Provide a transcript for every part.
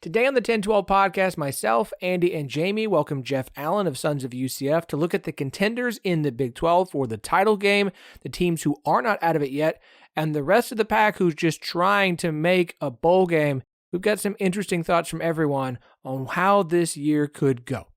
Today on the 1012 podcast, myself, Andy, and Jamie welcome Jeff Allen of Sons of UCF to look at the contenders in the Big 12 for the title game, the teams who are not out of it yet, and the rest of the pack who's just trying to make a bowl game. We've got some interesting thoughts from everyone on how this year could go.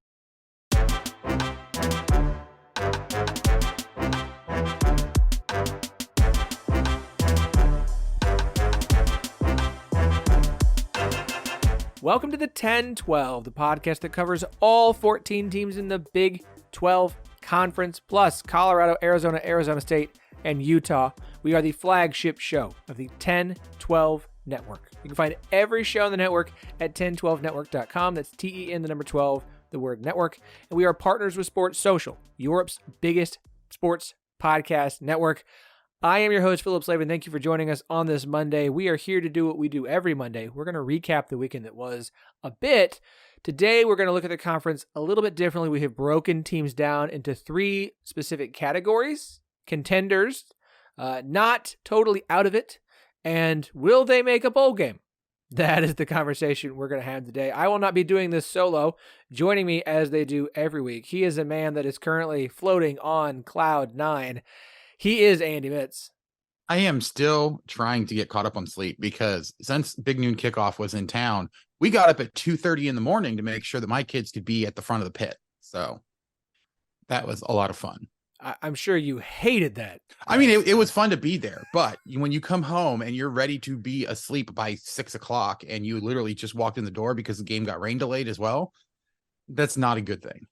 Welcome to the 1012, the podcast that covers all 14 teams in the Big 12 Conference, plus Colorado, Arizona, Arizona State, and Utah. We are the flagship show of the 1012 Network. You can find every show on the network at 1012network.com. That's TEN, the number 12, the word network. And we are partners with Sports Social, Europe's biggest sports podcast network. I am your host, Phillip. Thank you for joining us on this Monday. We are here to do what we do every Monday. We're going to recap the weekend that was a bit. Today, we're going to look at the conference a little bit differently. We have broken teams down into three specific categories: contenders, not totally out of it, and will they make a bowl game? That is the conversation we're going to have today. I will not be doing this solo. Joining me, as they do every week, he is a man that is currently floating on cloud 9. He is Andy Mitz. I am still trying to get caught up on sleep because since Big Noon Kickoff was in town, we got up at 2:30 in the morning to make sure that my kids could be at the front of the pit. So that was a lot of fun. I'm sure you hated that. I mean, it was fun to be there, but when you come home and you're ready to be asleep by 6 o'clock and you literally just walked in the door because the game got rain delayed as well, that's not a good thing.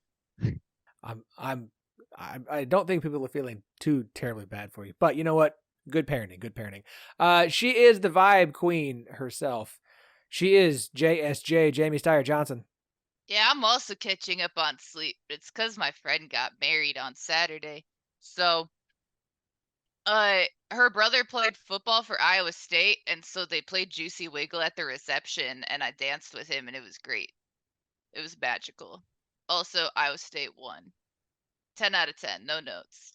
I don't think people are feeling too terribly bad for you, but you know what? Good parenting. She is the vibe queen herself. She is JSJ, Jamie Steyer-Johnson. Yeah, I'm also catching up on sleep. It's because my friend got married on Saturday. So, her brother played football for Iowa State, and so they played Juicy Wiggle at the reception, and I danced with him, and it was great. It was magical. Also, Iowa State won. 10 out of 10, no notes.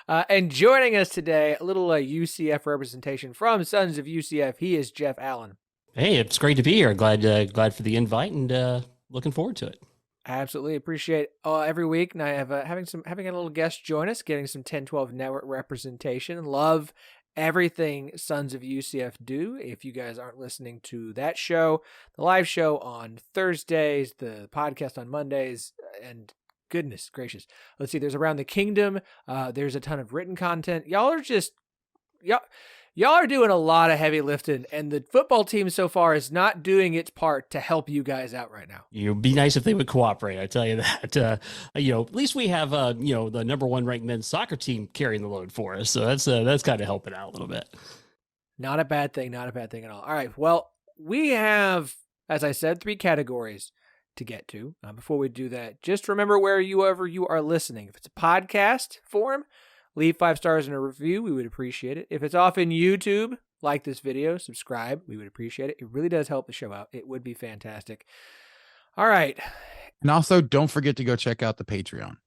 And joining us today, a little UCF representation from Sons of UCF. He is Jeff Allen. Hey, it's great to be here. Glad for the invite and looking forward to it. Absolutely appreciate every week. And I have having a little guest join us, getting some 1012 network representation. Love everything Sons of UCF do. If you guys aren't listening to that show, the live show on Thursdays, the podcast on Mondays, and goodness gracious. Let's see. There's Around the Kingdom. There's a ton of written content. Y'all are doing a lot of heavy lifting, and the football team so far is not doing its part to help you guys out right now. It would be nice if they would cooperate. I tell you that. At least we have the number one ranked men's soccer team carrying the load for us. So that's kind of helping out a little bit. Not a bad thing. Not a bad thing at all. All right. Well, we have, as I said, three categories to get to. Before we do that, just remember wherever you are listening. If it's a podcast form, leave 5 stars and a review. We would appreciate it. If it's off in YouTube, like this video, subscribe. We would appreciate it. It really does help the show out. It would be fantastic. All right. And also, don't forget to go check out the Patreon.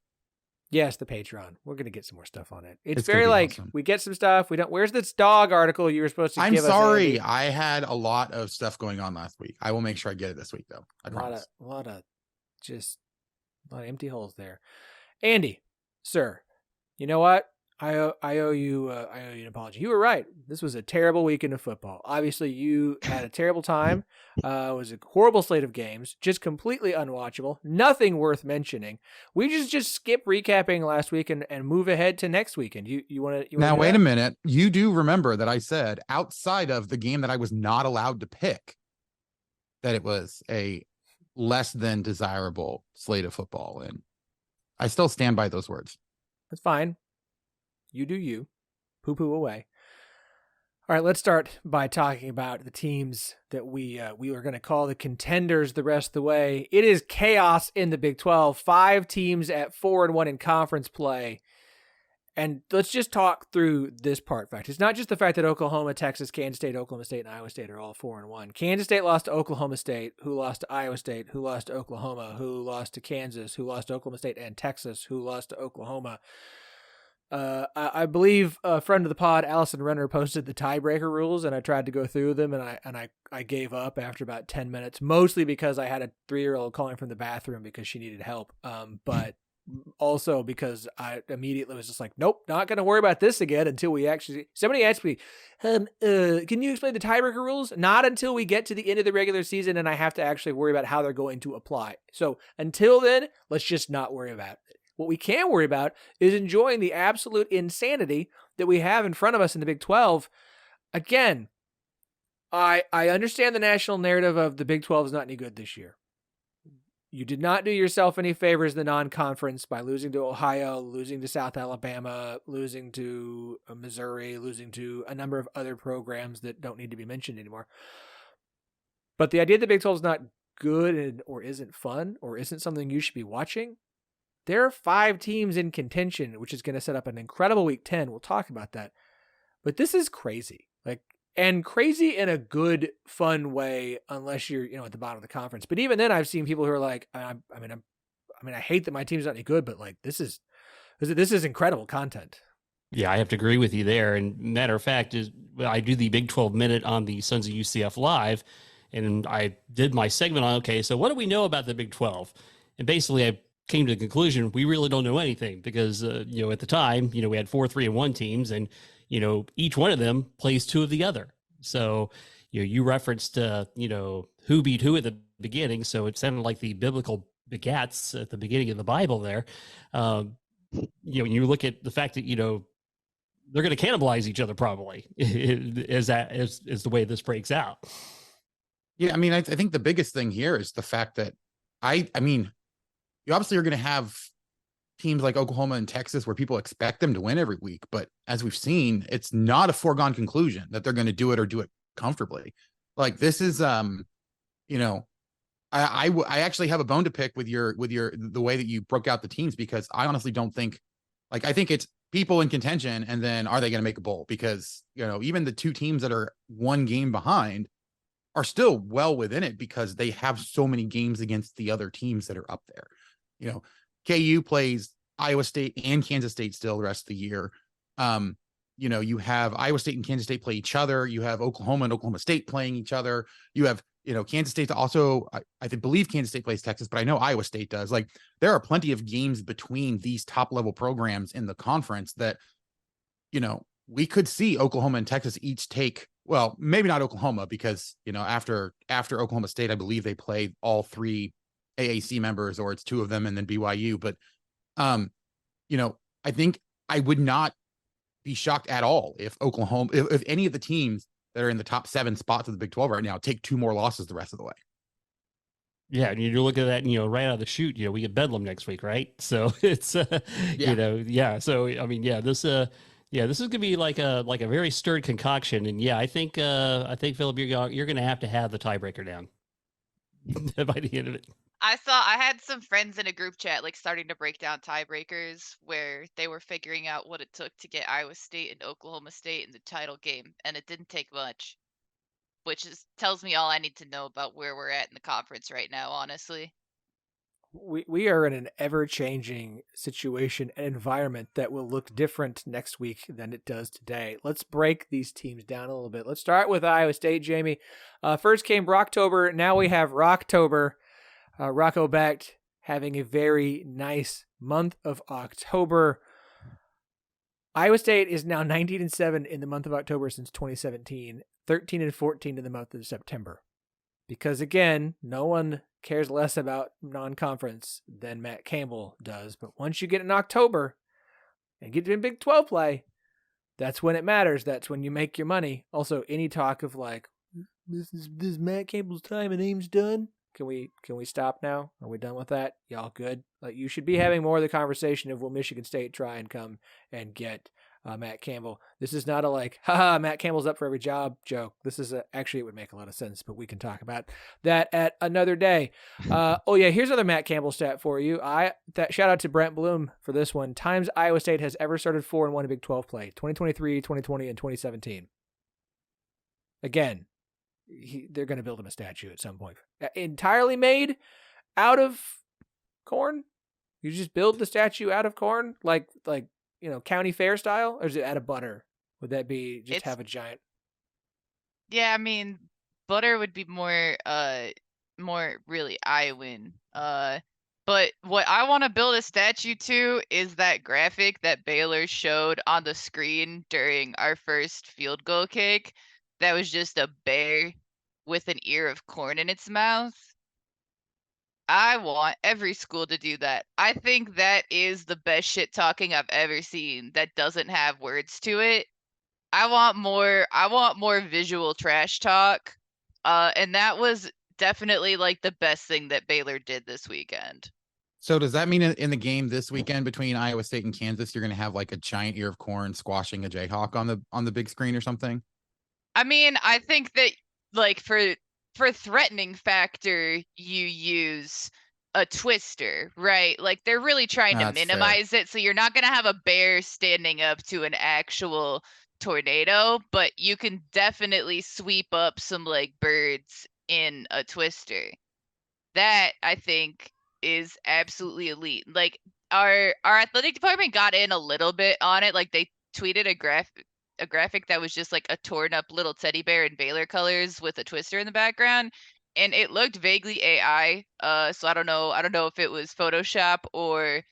Yes, the Patreon. We're going to get some more stuff on it. It's very awesome. We get some stuff. We don't. Where's this dog article you were supposed to give us? I'm sorry. I had a lot of stuff going on last week. I will make sure I get it this week, though. I promise. A lot of empty holes there. Andy, sir, you know what? I owe you an apology. You were right. This was a terrible weekend of football. Obviously, you had a terrible time. It was a horrible slate of games, just completely unwatchable. Nothing worth mentioning. We just skip recapping last week and move ahead to next weekend. You want to now? Wait a minute. You do remember that I said outside of the game that I was not allowed to pick, that it was a less than desirable slate of football, and I still stand by those words. That's fine. You do you. Poo-poo away. All right, let's start by talking about the teams that we were going to call the contenders the rest of the way. It is chaos in the Big 12. 5 teams at 4-1 in conference play. And let's just talk through this part. In fact, it's not just the fact that Oklahoma, Texas, Kansas State, Oklahoma State, and Iowa State are all 4-1. Kansas State lost to Oklahoma State, who lost to Iowa State, who lost to Oklahoma, who lost to Kansas, who lost to Oklahoma State and Texas, who lost to Oklahoma. I believe a friend of the pod, Allison Renner, posted the tiebreaker rules, and I tried to go through them, and I gave up after about 10 minutes, mostly because I had a 3-year-old calling from the bathroom because she needed help. But also because I immediately was just like, nope, not going to worry about this again until we actually. Somebody asked me, can you explain the tiebreaker rules? Not until we get to the end of the regular season, and I have to actually worry about how they're going to apply. So until then, let's just not worry about it. What we can worry about is enjoying the absolute insanity that we have in front of us in the Big 12. Again, I understand the national narrative of the Big 12 is not any good this year. You did not do yourself any favors in the non-conference by losing to Ohio, losing to South Alabama, losing to Missouri, losing to a number of other programs that don't need to be mentioned anymore. But the idea that the Big 12 is not good or isn't fun or isn't something you should be watching, there are 5 teams in contention, which is going to set up an incredible Week 10. We'll talk about that. But this is crazy. And crazy in a good, fun way, unless you're, at the bottom of the conference. But even then, I've seen people who are like, I hate that my team's not any good, but this is incredible content. Yeah, I have to agree with you there. And matter of fact, I do the Big 12 Minute on the Sons of UCF Live, and I did my segment on, okay, so what do we know about the Big 12? And basically, I came to the conclusion we really don't know anything because, at the time, we had 4 3-1 teams, and each one of them plays 2 of the other. So, you referenced, who beat who at the beginning. So it sounded like the biblical begats at the beginning of the Bible there. When you look at the fact that, they're going to cannibalize each other probably is the way this breaks out. Yeah. I think the biggest thing here is the fact that you obviously are going to have teams like Oklahoma and Texas where people expect them to win every week. But as we've seen, it's not a foregone conclusion that they're going to do it or do it comfortably. This is, I actually have a bone to pick with the way that you broke out the teams, because I honestly don't think, I think it's people in contention and then are they going to make a bowl? Because, even the 2 teams that are 1 game behind are still well within it because they have so many games against the other teams that are up there. KU plays Iowa State and Kansas State still the rest of the year. You have Iowa State and Kansas State play each other. You have Oklahoma and Oklahoma State playing each other. You have, Kansas State also, I believe Kansas State plays Texas, but I know Iowa State does. There are plenty of games between these top level programs in the conference that, we could see Oklahoma and Texas each take, well, maybe not Oklahoma because, after Oklahoma State, I believe they play all 3 AAC members, or it's 2 of them and then BYU. But, I think I would not be shocked at all if Oklahoma, if any of the teams that are in the top 7 spots of the Big 12 right now take 2 more losses the rest of the way. Yeah, and you look at that, right out of the chute, we get Bedlam next week, right? So it's, So this is gonna be like a very stirred concoction, and I think Phillip, you're gonna have the tiebreaker down by the end of it. I had some friends in a group chat starting to break down tiebreakers where they were figuring out what it took to get Iowa State and Oklahoma State in the title game, and it didn't take much, which tells me all I need to know about where we're at in the conference right now, honestly. We are in an ever-changing situation and environment that will look different next week than it does today. Let's break these teams down a little bit. Let's start with Iowa State, Jamie. First came Brocktober. Now we have Rocktober. Rocco Becht having a very nice month of October. Iowa State is now 19-7 in the month of October since 2017, 13-14 in the month of September. Because again, no one cares less about non-conference than Matt Campbell does. But once you get in October and get in Big 12 play, that's when it matters. That's when you make your money. Also, any talk of this is Matt Campbell's time and Ames done. Can we stop now? Are we done with that? Y'all good? You should be having more of the conversation of will Michigan State try and come and get Matt Campbell. This is not a haha, Matt Campbell's up for every job joke. This is actually, it would make a lot of sense, but we can talk about that at another day. Here's another Matt Campbell stat for you. Shout out to Brent Bloom for this one. Times Iowa State has ever started 4-1 in Big 12 play: 2023, 2020, and 2017. Again, they're going to build him a statue at some point. Entirely made out of corn? You just build the statue out of corn? county fair style, or is it out of butter? Would that be just It's- have a giant? Yeah, I mean, butter would be more really Iowan. But what I want to build a statue to is that graphic that Baylor showed on the screen during our first field goal kick. That was just a bear with an ear of corn in its mouth. I want every school to do that. I think that is the best shit talking I've ever seen that doesn't have words to it. I want more visual trash talk. And that was definitely like the best thing that Baylor did this weekend. So does that mean in the game this weekend between Iowa State and Kansas, you're going to have like a giant ear of corn squashing a Jayhawk on the big screen or something? I mean, I think that like for threatening factor, you use a twister, right? Like they're really trying to That's fair. minimize it, so you're not gonna have a bear standing up to an actual tornado, but you can definitely sweep up some like birds in a twister. That I think is absolutely elite. Like our athletic department got in a little bit on it. Like they tweeted a graphic that was just like a torn up little teddy bear in Baylor colors with a twister in the background, and it looked vaguely AI. So I don't know if it was Photoshop or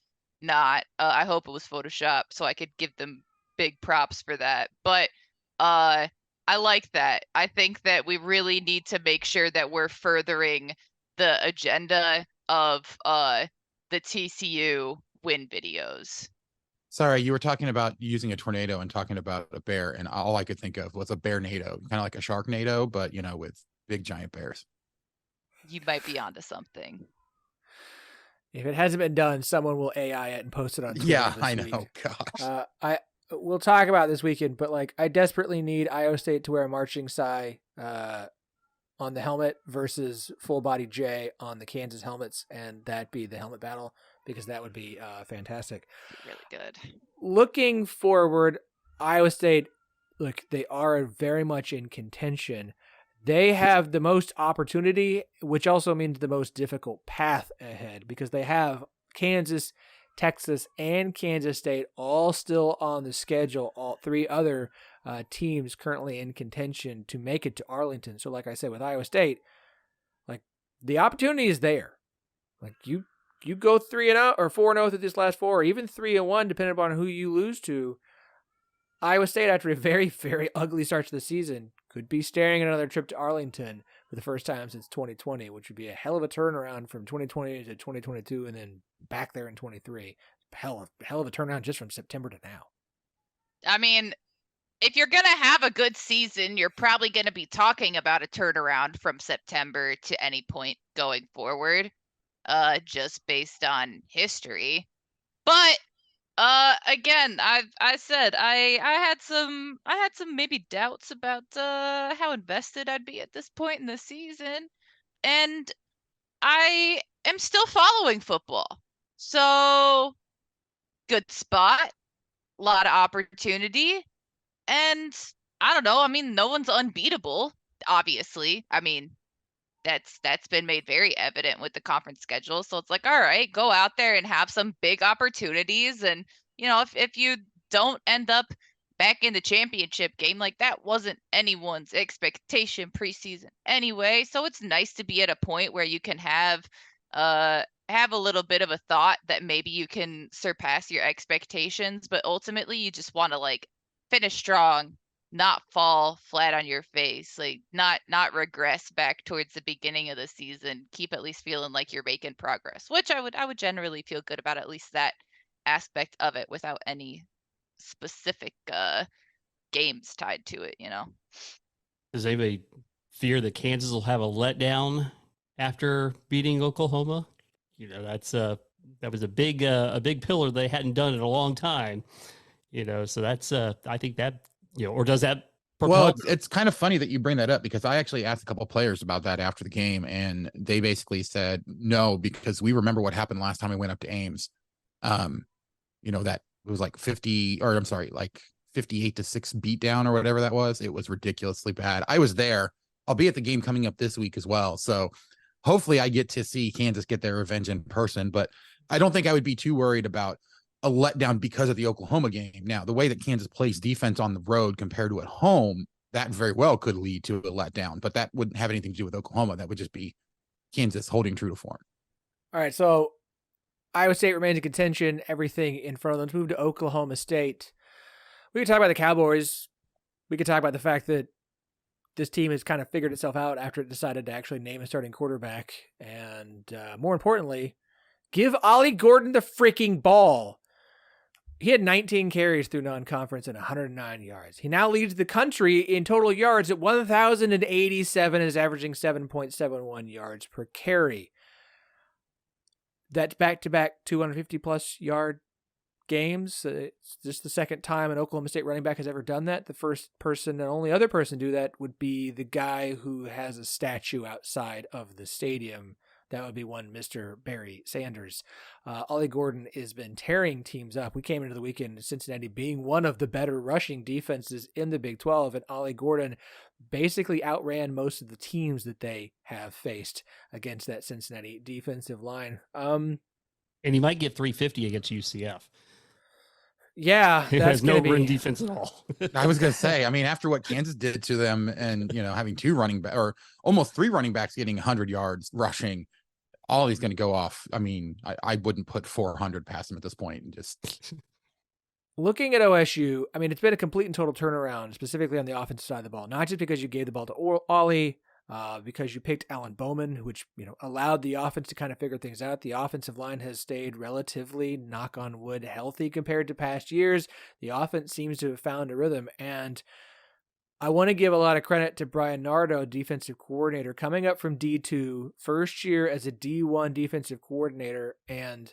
not. I hope it was Photoshop so I could give them big props for that. But I like that. I think that we really need to make sure that we're furthering the agenda of the TCU win videos. Sorry, you were talking about using a tornado and talking about a bear, and all I could think of was a bear-nado, kind of like a Sharknado, but with big giant bears. You might be onto something. If it hasn't been done, someone will AI it and post it on Twitter. Yeah, this I week. know. Gosh. We'll talk about this weekend, but like I desperately need Iowa State to wear a marching Cy on the helmet versus full body J on the Kansas helmets, and that be the helmet battle, because that would be fantastic. Really good. Looking forward, Iowa State, look, they are very much in contention. They have the most opportunity, which also means the most difficult path ahead, because they have Kansas, Texas, and Kansas State all still on the schedule, all three other teams currently in contention to make it to Arlington. So like I said, with Iowa State, like the opportunity is there. Like you go 3-0 or 4-0 through this last four, or even 3-1, depending upon who you lose to. Iowa State, after a very, very ugly start to the season, could be staring at another trip to Arlington for the first time since 2020, which would be a hell of a turnaround from 2020 to 2022 and then back there in 23. Hell of a turnaround just from September to now. I mean, if you're going to have a good season, you're probably going to be talking about a turnaround from September to any point going forward, just based on history. But again, I said I had some maybe doubts about how invested I'd be at this point in the season, and I am still following football. So good spot, a lot of opportunity, and I don't know. I mean, no one's unbeatable, obviously. I mean, that's been made very evident with the conference schedule. So it's like, all right, go out there and have some big opportunities. And, if you don't end up back in the championship game, like that wasn't anyone's expectation preseason anyway. So it's nice to be at a point where you can have a little bit of a thought that maybe you can surpass your expectations, but ultimately you just want to like finish strong, not fall flat on your face, like not regress back towards the beginning of the season. Keep at least feeling like you're making progress, which I would generally feel good about, at least that aspect of it, without any specific games tied to it. Does anybody fear that Kansas will have a letdown after beating Oklahoma? That's that was a big pillar they hadn't done in a long time. So that's I think that or does that propel? Well, it's kind of funny that you bring that up, because I actually asked a couple of players about that after the game, and they basically said no, because we remember what happened last time we went up to Ames. That it was like 58-6 beatdown or whatever that was. It was ridiculously bad. I was there. I'll be at the game coming up this week as well. So hopefully I get to see Kansas get their revenge in person, but I don't think I would be too worried about a letdown because of the Oklahoma game. Now, the way that Kansas plays defense on the road compared to at home, that very well could lead to a letdown, but that wouldn't have anything to do with Oklahoma. That would just be Kansas holding true to form. All right, so Iowa State remains in contention, everything in front of them. Let's move to Oklahoma State. We could talk about the Cowboys. We could talk about the fact that this team has kind of figured itself out after it decided to actually name a starting quarterback. And more importantly, give Ollie Gordon the freaking ball. He had 19 carries through non-conference and 109 yards. He now leads the country in total yards at 1,087 and is averaging 7.71 yards per carry. That's back-to-back 250-plus yard games. It's just the second time an Oklahoma State running back has ever done that. The first person and only other person to do that would be the guy who has a statue outside of the stadium. That would be one Mr. Barry Sanders. Ollie Gordon has been tearing teams up. We came into the weekend Cincinnati being one of the better rushing defenses in the Big 12, and Ollie Gordon basically outran most of the teams that they have faced against that Cincinnati defensive line. And he might get 350 against UCF. Yeah, It has no run defense at all. I was going to say, I mean, after what Kansas did to them and, having two running back or almost three running backs getting 100 yards rushing, Ollie's going to go off. I mean, I wouldn't put 400 past him at this point. And just looking at OSU, I mean, it's been a complete and total turnaround, specifically on the offensive side of the ball. Not just because you gave the ball to Ollie, because you picked Alan Bowman, which allowed the offense to kind of figure things out. The offensive line has stayed relatively, knock on wood, healthy compared to past years. The offense seems to have found a rhythm, and I want to give a lot of credit to Brian Nardo, defensive coordinator, coming up from D2, first year as a D1 defensive coordinator, and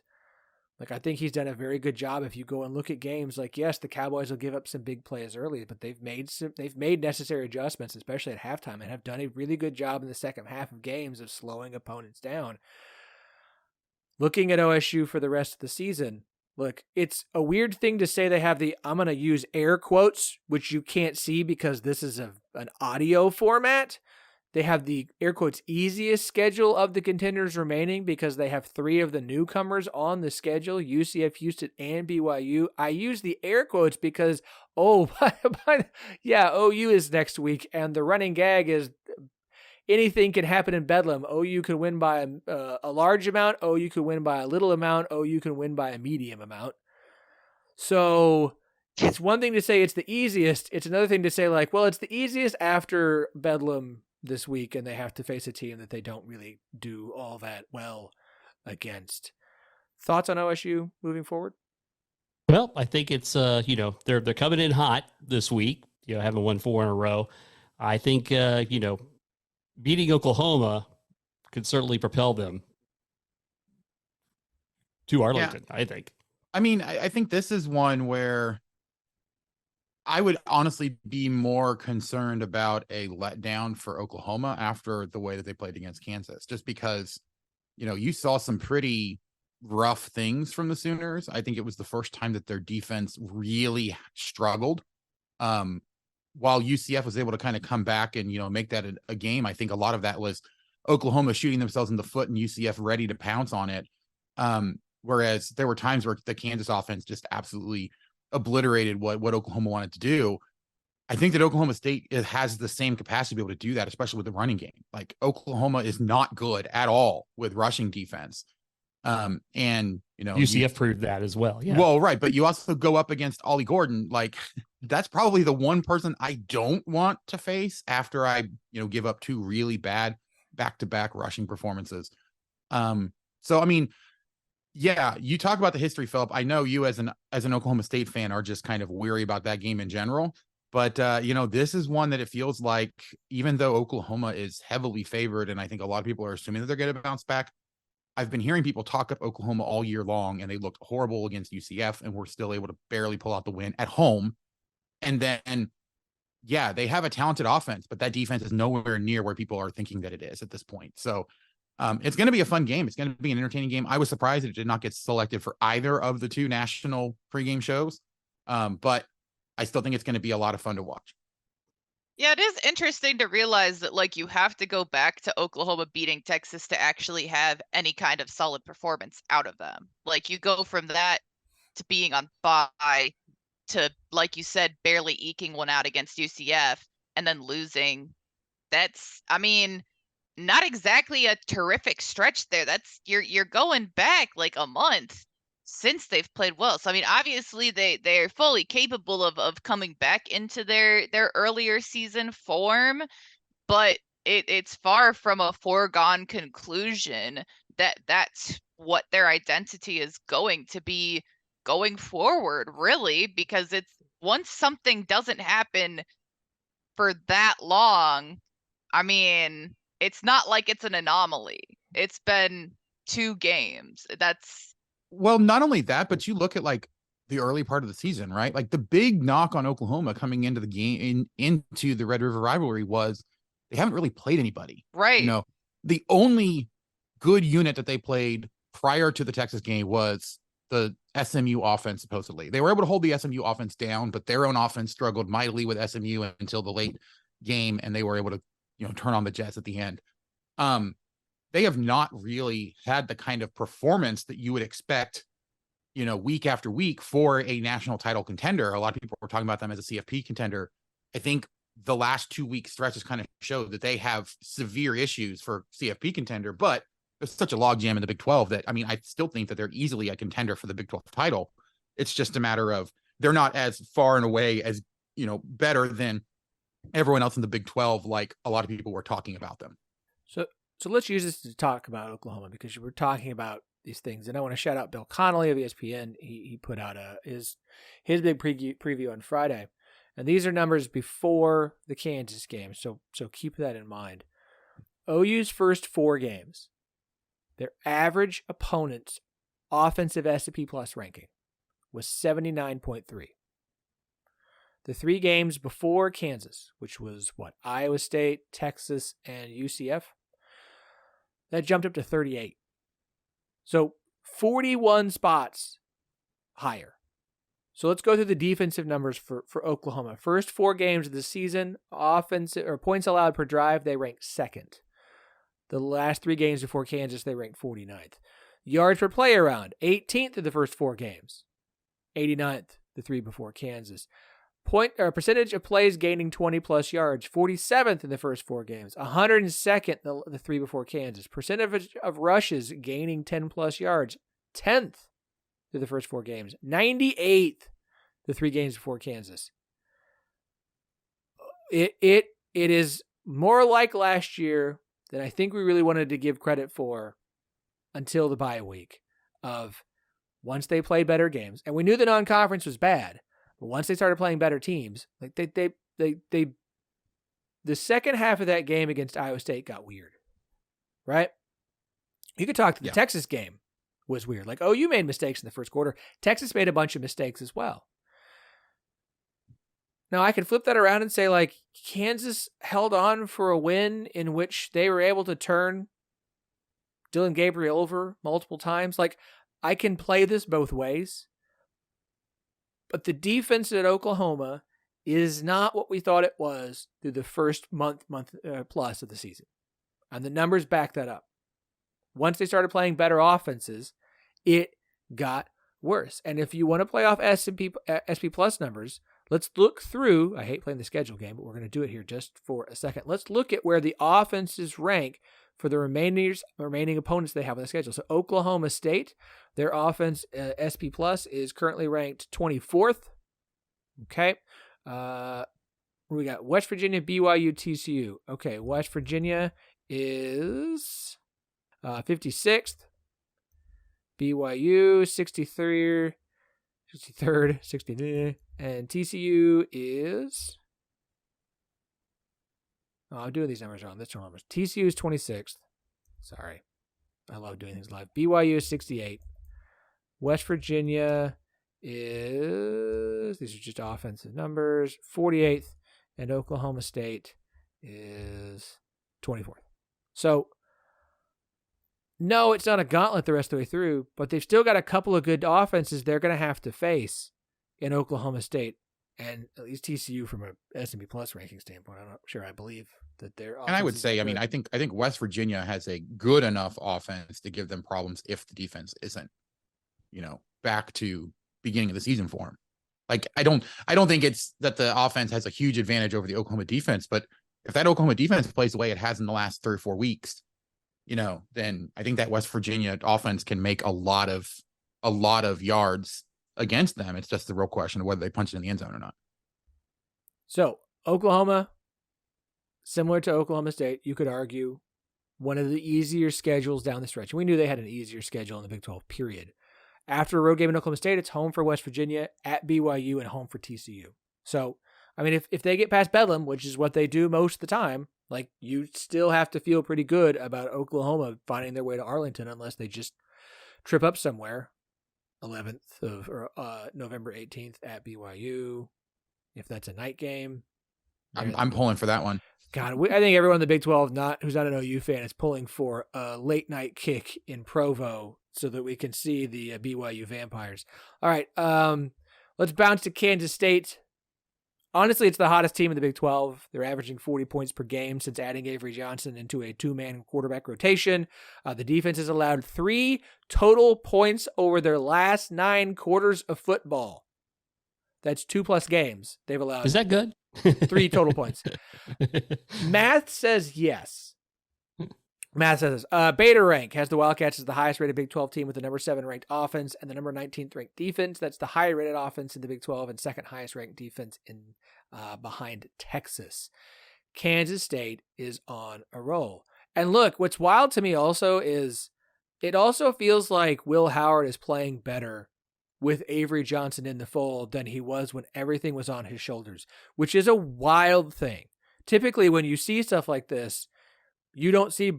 I think he's done a very good job. If you go and look at games, yes, the Cowboys will give up some big plays early, but they've made necessary adjustments, especially at halftime, and have done a really good job in the second half of games of slowing opponents down. Looking at OSU for the rest of the season, look, it's a weird thing to say they have I'm going to use air quotes, which you can't see because this is an audio format. They have the air quotes easiest schedule of the contenders remaining because they have three of the newcomers on the schedule, UCF, Houston, and BYU. I use the air quotes because, OU is next week, and the running gag is anything can happen in Bedlam. OU could win by a large amount. OU could win by a little amount. OU can win by a medium amount. So it's one thing to say it's the easiest. It's another thing to say it's the easiest after Bedlam this week, and they have to face a team that they don't really do all that well against. Thoughts on OSU moving forward? Well, I think it's they're coming in hot this week. Having won 4 in a row. I think beating Oklahoma could certainly propel them to Arlington. Yeah. I think. I mean, I think this is one where I would honestly be more concerned about a letdown for Oklahoma after the way that they played against Kansas, just because, you saw some pretty rough things from the Sooners. I think it was the first time that their defense really struggled. While UCF was able to kind of come back and, make that a game, I think a lot of that was Oklahoma shooting themselves in the foot and UCF ready to pounce on it. Whereas there were times where the Kansas offense just absolutely obliterated what Oklahoma wanted to do. I think that Oklahoma State has the same capacity to be able to do that, especially with the running game. Oklahoma is not good at all with rushing defense. And UCF proved that as well. Yeah. Well, right. But you also go up against Ollie Gordon. That's probably the one person I don't want to face after I, give up 2 really bad back-to-back rushing performances. So, I mean, yeah, you talk about the history, Phillip. I know you as an Oklahoma State fan are just kind of weary about that game in general. But, this is one that it feels like, even though Oklahoma is heavily favored, and I think a lot of people are assuming that they're going to bounce back, I've been hearing people talk up Oklahoma all year long, and they looked horrible against UCF, and were still able to barely pull out the win at home. And then, yeah, they have a talented offense, but that defense is nowhere near where people are thinking that it is at this point. So, it's going to be a fun game. It's going to be an entertaining game. I was surprised that it did not get selected for either of the 2 national pregame shows. But I still think it's going to be a lot of fun to watch. Yeah, it is interesting to realize that you have to go back to Oklahoma beating Texas to actually have any kind of solid performance out of them. You go from that to being on bye to, like you said, barely eking one out against UCF and then losing. That's, I mean, not exactly a terrific stretch there. That's you're going back like a month since they've played well. So I mean, obviously they're fully capable of coming back into their earlier season form, but it's far from a foregone conclusion that that's what their identity is going to be going forward, really, because it's once something doesn't happen for that long, I mean, it's not like it's an anomaly. It's been 2 games. That's Well, not only that, but you look at like the early part of the season, right? Like the big knock on Oklahoma coming into the game into the Red River rivalry was they haven't really played anybody. right. You know, the only good unit that they played prior to the Texas game was the SMU offense. Supposedly, they were able to hold the SMU offense down, but their own offense struggled mightily with SMU until the late game, and they were able to, turn on the Jets at the end. They have not really had the kind of performance that you would expect, week after week for a national title contender. A lot of people were talking about them as a CFP contender. I think the last 2-week stretches kind of show that they have severe issues for CFP contender, but there's such a logjam in the Big 12 that, I mean, I still think that they're easily a contender for the Big 12 title. It's just a matter of they're not as far and away as, better than everyone else in the Big 12, like a lot of people were talking about them. So let's use this to talk about Oklahoma, because you were talking about these things, and I want to shout out Bill Connolly of ESPN. He put out his big preview on Friday, and these are numbers before the Kansas game. So keep that in mind. OU's first 4 games, their average opponent's offensive S&P Plus ranking was 79.3. The 3 games before Kansas, which was Iowa State, Texas, and UCF, that jumped up to 38. So 41 spots higher. So let's go through the defensive numbers for Oklahoma. First 4 games of the season, offensive or points allowed per drive, they ranked 2nd. The last 3 games before Kansas, they ranked 49th. Yards per play around, 18th in the first 4 games, 89th the 3 before Kansas. Percentage of plays gaining 20 plus yards, 47th in the first 4 games, 102nd the 3 before Kansas. Percentage of rushes gaining 10 plus yards, 10th through the first 4 games, 98th the 3 games before Kansas. It is more like last year than I think we really wanted to give credit for until the bye week. Of once they played better games, and we knew the non-conference was bad. But once they started playing better teams, like the second half of that game against Iowa State got weird, right? You could talk to the Texas game was weird. Like, you made mistakes in the first quarter. Texas made a bunch of mistakes as well. Now, I could flip that around and say, like, Kansas held on for a win in which they were able to turn Dylan Gabriel over multiple times. Like, I can play this both ways. But the defense at Oklahoma is not what we thought it was through the first month plus of the season. And the numbers back that up. Once they started playing better offenses, it got worse. And if you want to play off SP plus numbers, let's look through. I hate playing the schedule game, but we're going to do it here just for a second. Let's look at where the offenses rank for the remaining opponents they have on the schedule. So Oklahoma State, their offense SP plus is currently ranked 24th. Okay. We got West Virginia, BYU, TCU. Okay, West Virginia is 56th. BYU 63rd, 63rd, and TCU is. Oh, I'm doing these numbers wrong. That's wrong. TCU is 26th. Sorry. I love doing things live. BYU is 68. West Virginia is, these are just offensive numbers, 48th. And Oklahoma State is 24th. So, no, it's not a gauntlet the rest of the way through, but they've still got a couple of good offenses they're going to have to face in Oklahoma State. And at least TCU from a S&P Plus ranking standpoint, I'm not sure I believe that they're. And I would say, I mean, I think West Virginia has a good enough offense to give them problems if the defense isn't, back to beginning of the season for him. Like, I don't think it's that the offense has a huge advantage over the Oklahoma defense, but if that Oklahoma defense plays the way it has in the last 3 or 4 weeks, then I think that West Virginia offense can make a lot of yards against them. It's just the real question of whether they punch it in the end zone or not. So Oklahoma, similar to Oklahoma State, you could argue one of the easier schedules down the stretch. We knew they had an easier schedule in the Big 12, period. After a road game in Oklahoma State, it's home for West Virginia, at BYU, and home for TCU. So, I mean, if they get past Bedlam, which is what they do most of the time, like, you still have to feel pretty good about Oklahoma finding their way to Arlington unless they just trip up somewhere. 11th of November 18th at BYU. If that's a night game. I'm pulling for that one. God, I think everyone in the Big 12 who's not an OU fan is pulling for a late night kick in Provo so that we can see the BYU Vampires. All right, let's bounce to Kansas State. Honestly, it's the hottest team in the Big 12. They're averaging 40 points per game since adding Avery Johnson into a 2-man quarterback rotation. The defense has allowed 3 total points over their last 9 quarters of football. That's 2+ games they've allowed. Is that good? 3 total points. Math says yes. Math says this. Beta Rank has the Wildcats as the highest rated Big 12 team with the number 7 ranked offense and the number 19th ranked defense. That's the higher rated offense in the Big 12 and second highest ranked defense in behind Texas. Kansas State is on a roll. And look, what's wild to me also is it also feels like Will Howard is playing better with Avery Johnson in the fold than he was when everything was on his shoulders, which is a wild thing. Typically, when you see stuff like this, you don't see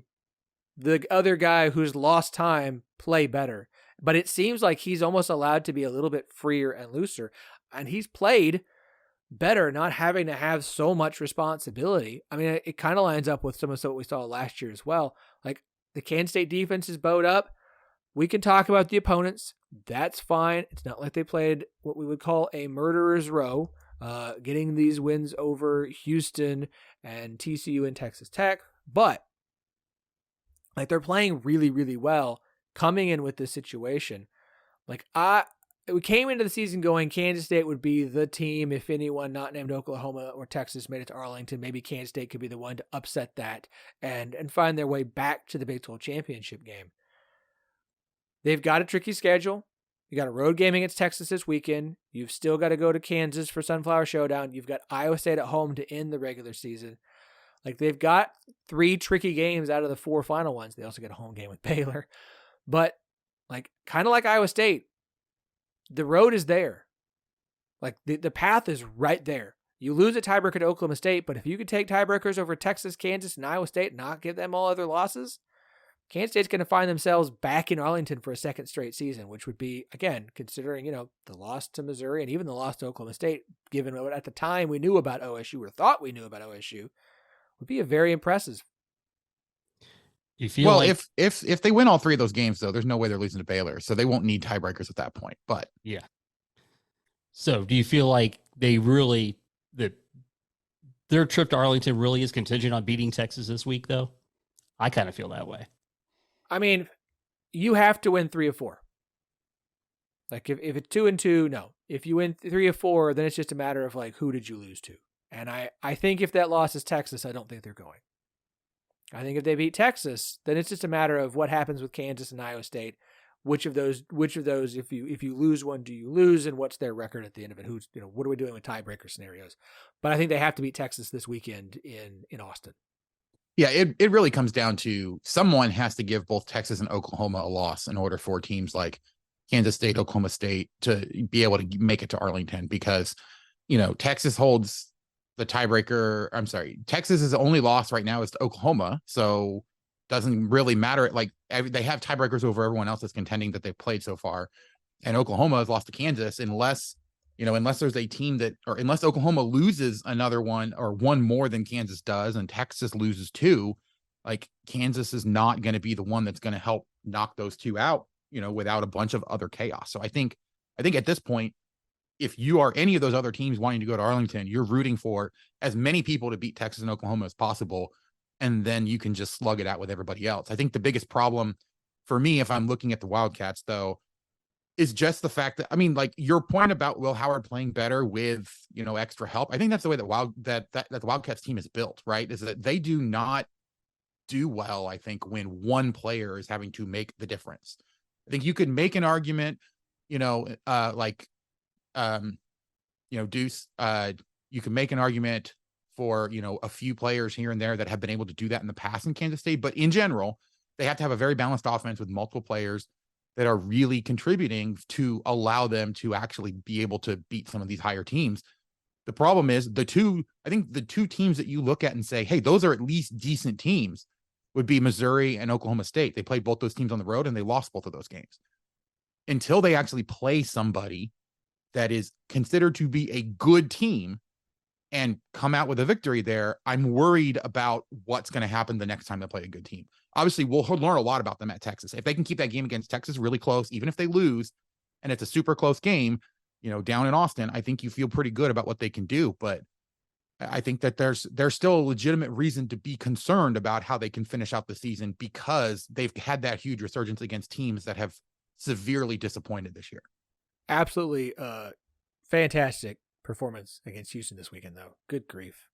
the other guy who's lost time play better. But it seems like he's almost allowed to be a little bit freer and looser. And he's played better, not having to have so much responsibility. I mean, it kind of lines up with some of what we saw last year as well. Like, the Kansas State defense is bowed up. We can talk about the opponents. That's fine. It's not like they played what we would call a murderer's row, getting these wins over Houston and TCU and Texas Tech. But like, they're playing really, really well coming in with this situation. Like, we came into the season going Kansas State would be the team if anyone not named Oklahoma or Texas made it to Arlington. Maybe Kansas State could be the one to upset that and find their way back to the Big 12 championship game. They've got a tricky schedule. You got a road game against Texas this weekend. You've still got to go to Kansas for Sunflower Showdown. You've got Iowa State at home to end the regular season. Like, they've got 3 tricky games out of the 4 final ones. They also get a home game with Baylor. But, like, kind of like Iowa State, the road is there. Like, the path is right there. You lose a tiebreaker to Oklahoma State, but if you could take tiebreakers over Texas, Kansas, and Iowa State and not give them all other losses, Kansas State's going to find themselves back in Arlington for a second straight season, which would be, again, considering, the loss to Missouri and even the loss to Oklahoma State, given what at the time we knew about OSU or thought we knew about OSU, would be a very impressive. You feel like, if they win all 3 of those games, though, there's no way they're losing to Baylor, so they won't need tiebreakers at that point. But yeah. So do you feel like their trip to Arlington really is contingent on beating Texas this week, though? I kind of feel that way. I mean, you have to win 3 of 4. Like, if it's 2-2, no. If you win 3 of 4, then it's just a matter of, like, who did you lose to? And I think if that loss is Texas, I don't think they're going. I think if they beat Texas, then it's just a matter of what happens with Kansas and Iowa State. Which of those, if you lose one, do you lose, and what's their record at the end of it? What are we doing with tiebreaker scenarios? But I think they have to beat Texas this weekend in Austin. Yeah, it really comes down to someone has to give both Texas and Oklahoma a loss in order for teams like Kansas State, Oklahoma State to be able to make it to Arlington, because, Texas holds the tiebreaker. I'm sorry, Texas's only loss right now is to Oklahoma, so doesn't really matter. Like, they have tiebreakers over everyone else that's contending that they've played so far, and Oklahoma has lost to Kansas unless there's a team unless Oklahoma loses another one or one more than Kansas does and Texas loses 2, like, Kansas is not going to be the one that's going to help knock those 2 out, without a bunch of other chaos. So I think at this point, if you are any of those other teams wanting to go to Arlington, you're rooting for as many people to beat Texas and Oklahoma as possible, and then you can just slug it out with everybody else. I think the biggest problem for me, if I'm looking at the Wildcats, though, is just the fact that, I mean, like your point about Will Howard playing better with, extra help. I think that's the way that the Wildcats team is built, right? Is that they do not do well, I think, when one player is having to make the difference. I think you could make an argument, Deuce, you can make an argument for, a few players here and there that have been able to do that in the past in Kansas State. But in general, they have to have a very balanced offense with multiple players that are really contributing to allow them to actually be able to beat some of these higher teams. The problem is the two teams that you look at and say, hey, those are at least decent teams would be Missouri and Oklahoma State. They played both those teams on the road and they lost both of those games. Until they actually play somebody that is considered to be a good team and come out with a victory there, I'm worried about what's going to happen the next time they play a good team. Obviously, we'll learn a lot about them at Texas. If they can keep that game against Texas really close, even if they lose, and it's a super close game, down in Austin, I think you feel pretty good about what they can do. But I think that there's still a legitimate reason to be concerned about how they can finish out the season because they've had that huge resurgence against teams that have severely disappointed this year. Absolutely fantastic performance against Houston this weekend, though. Good grief.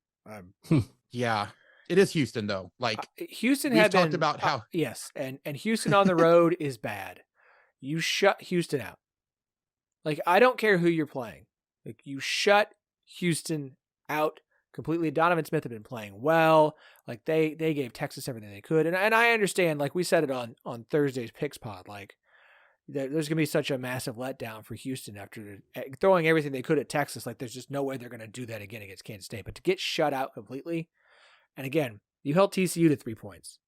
Yeah, it is Houston, though. Like Houston we've had talked been, about how yes, and Houston on the road is bad. You shut Houston out. Like, I don't care who you're playing. Like, you shut Houston out completely. Donovan Smith had been playing well. Like, they gave Texas everything they could, and I understand. Like we said it on Thursday's Picks Pod. Like, there's going to be such a massive letdown for Houston after throwing everything they could at Texas. Like, there's just no way they're going to do that again against Kansas State. But to get shut out completely, and again, you held TCU to 3 points.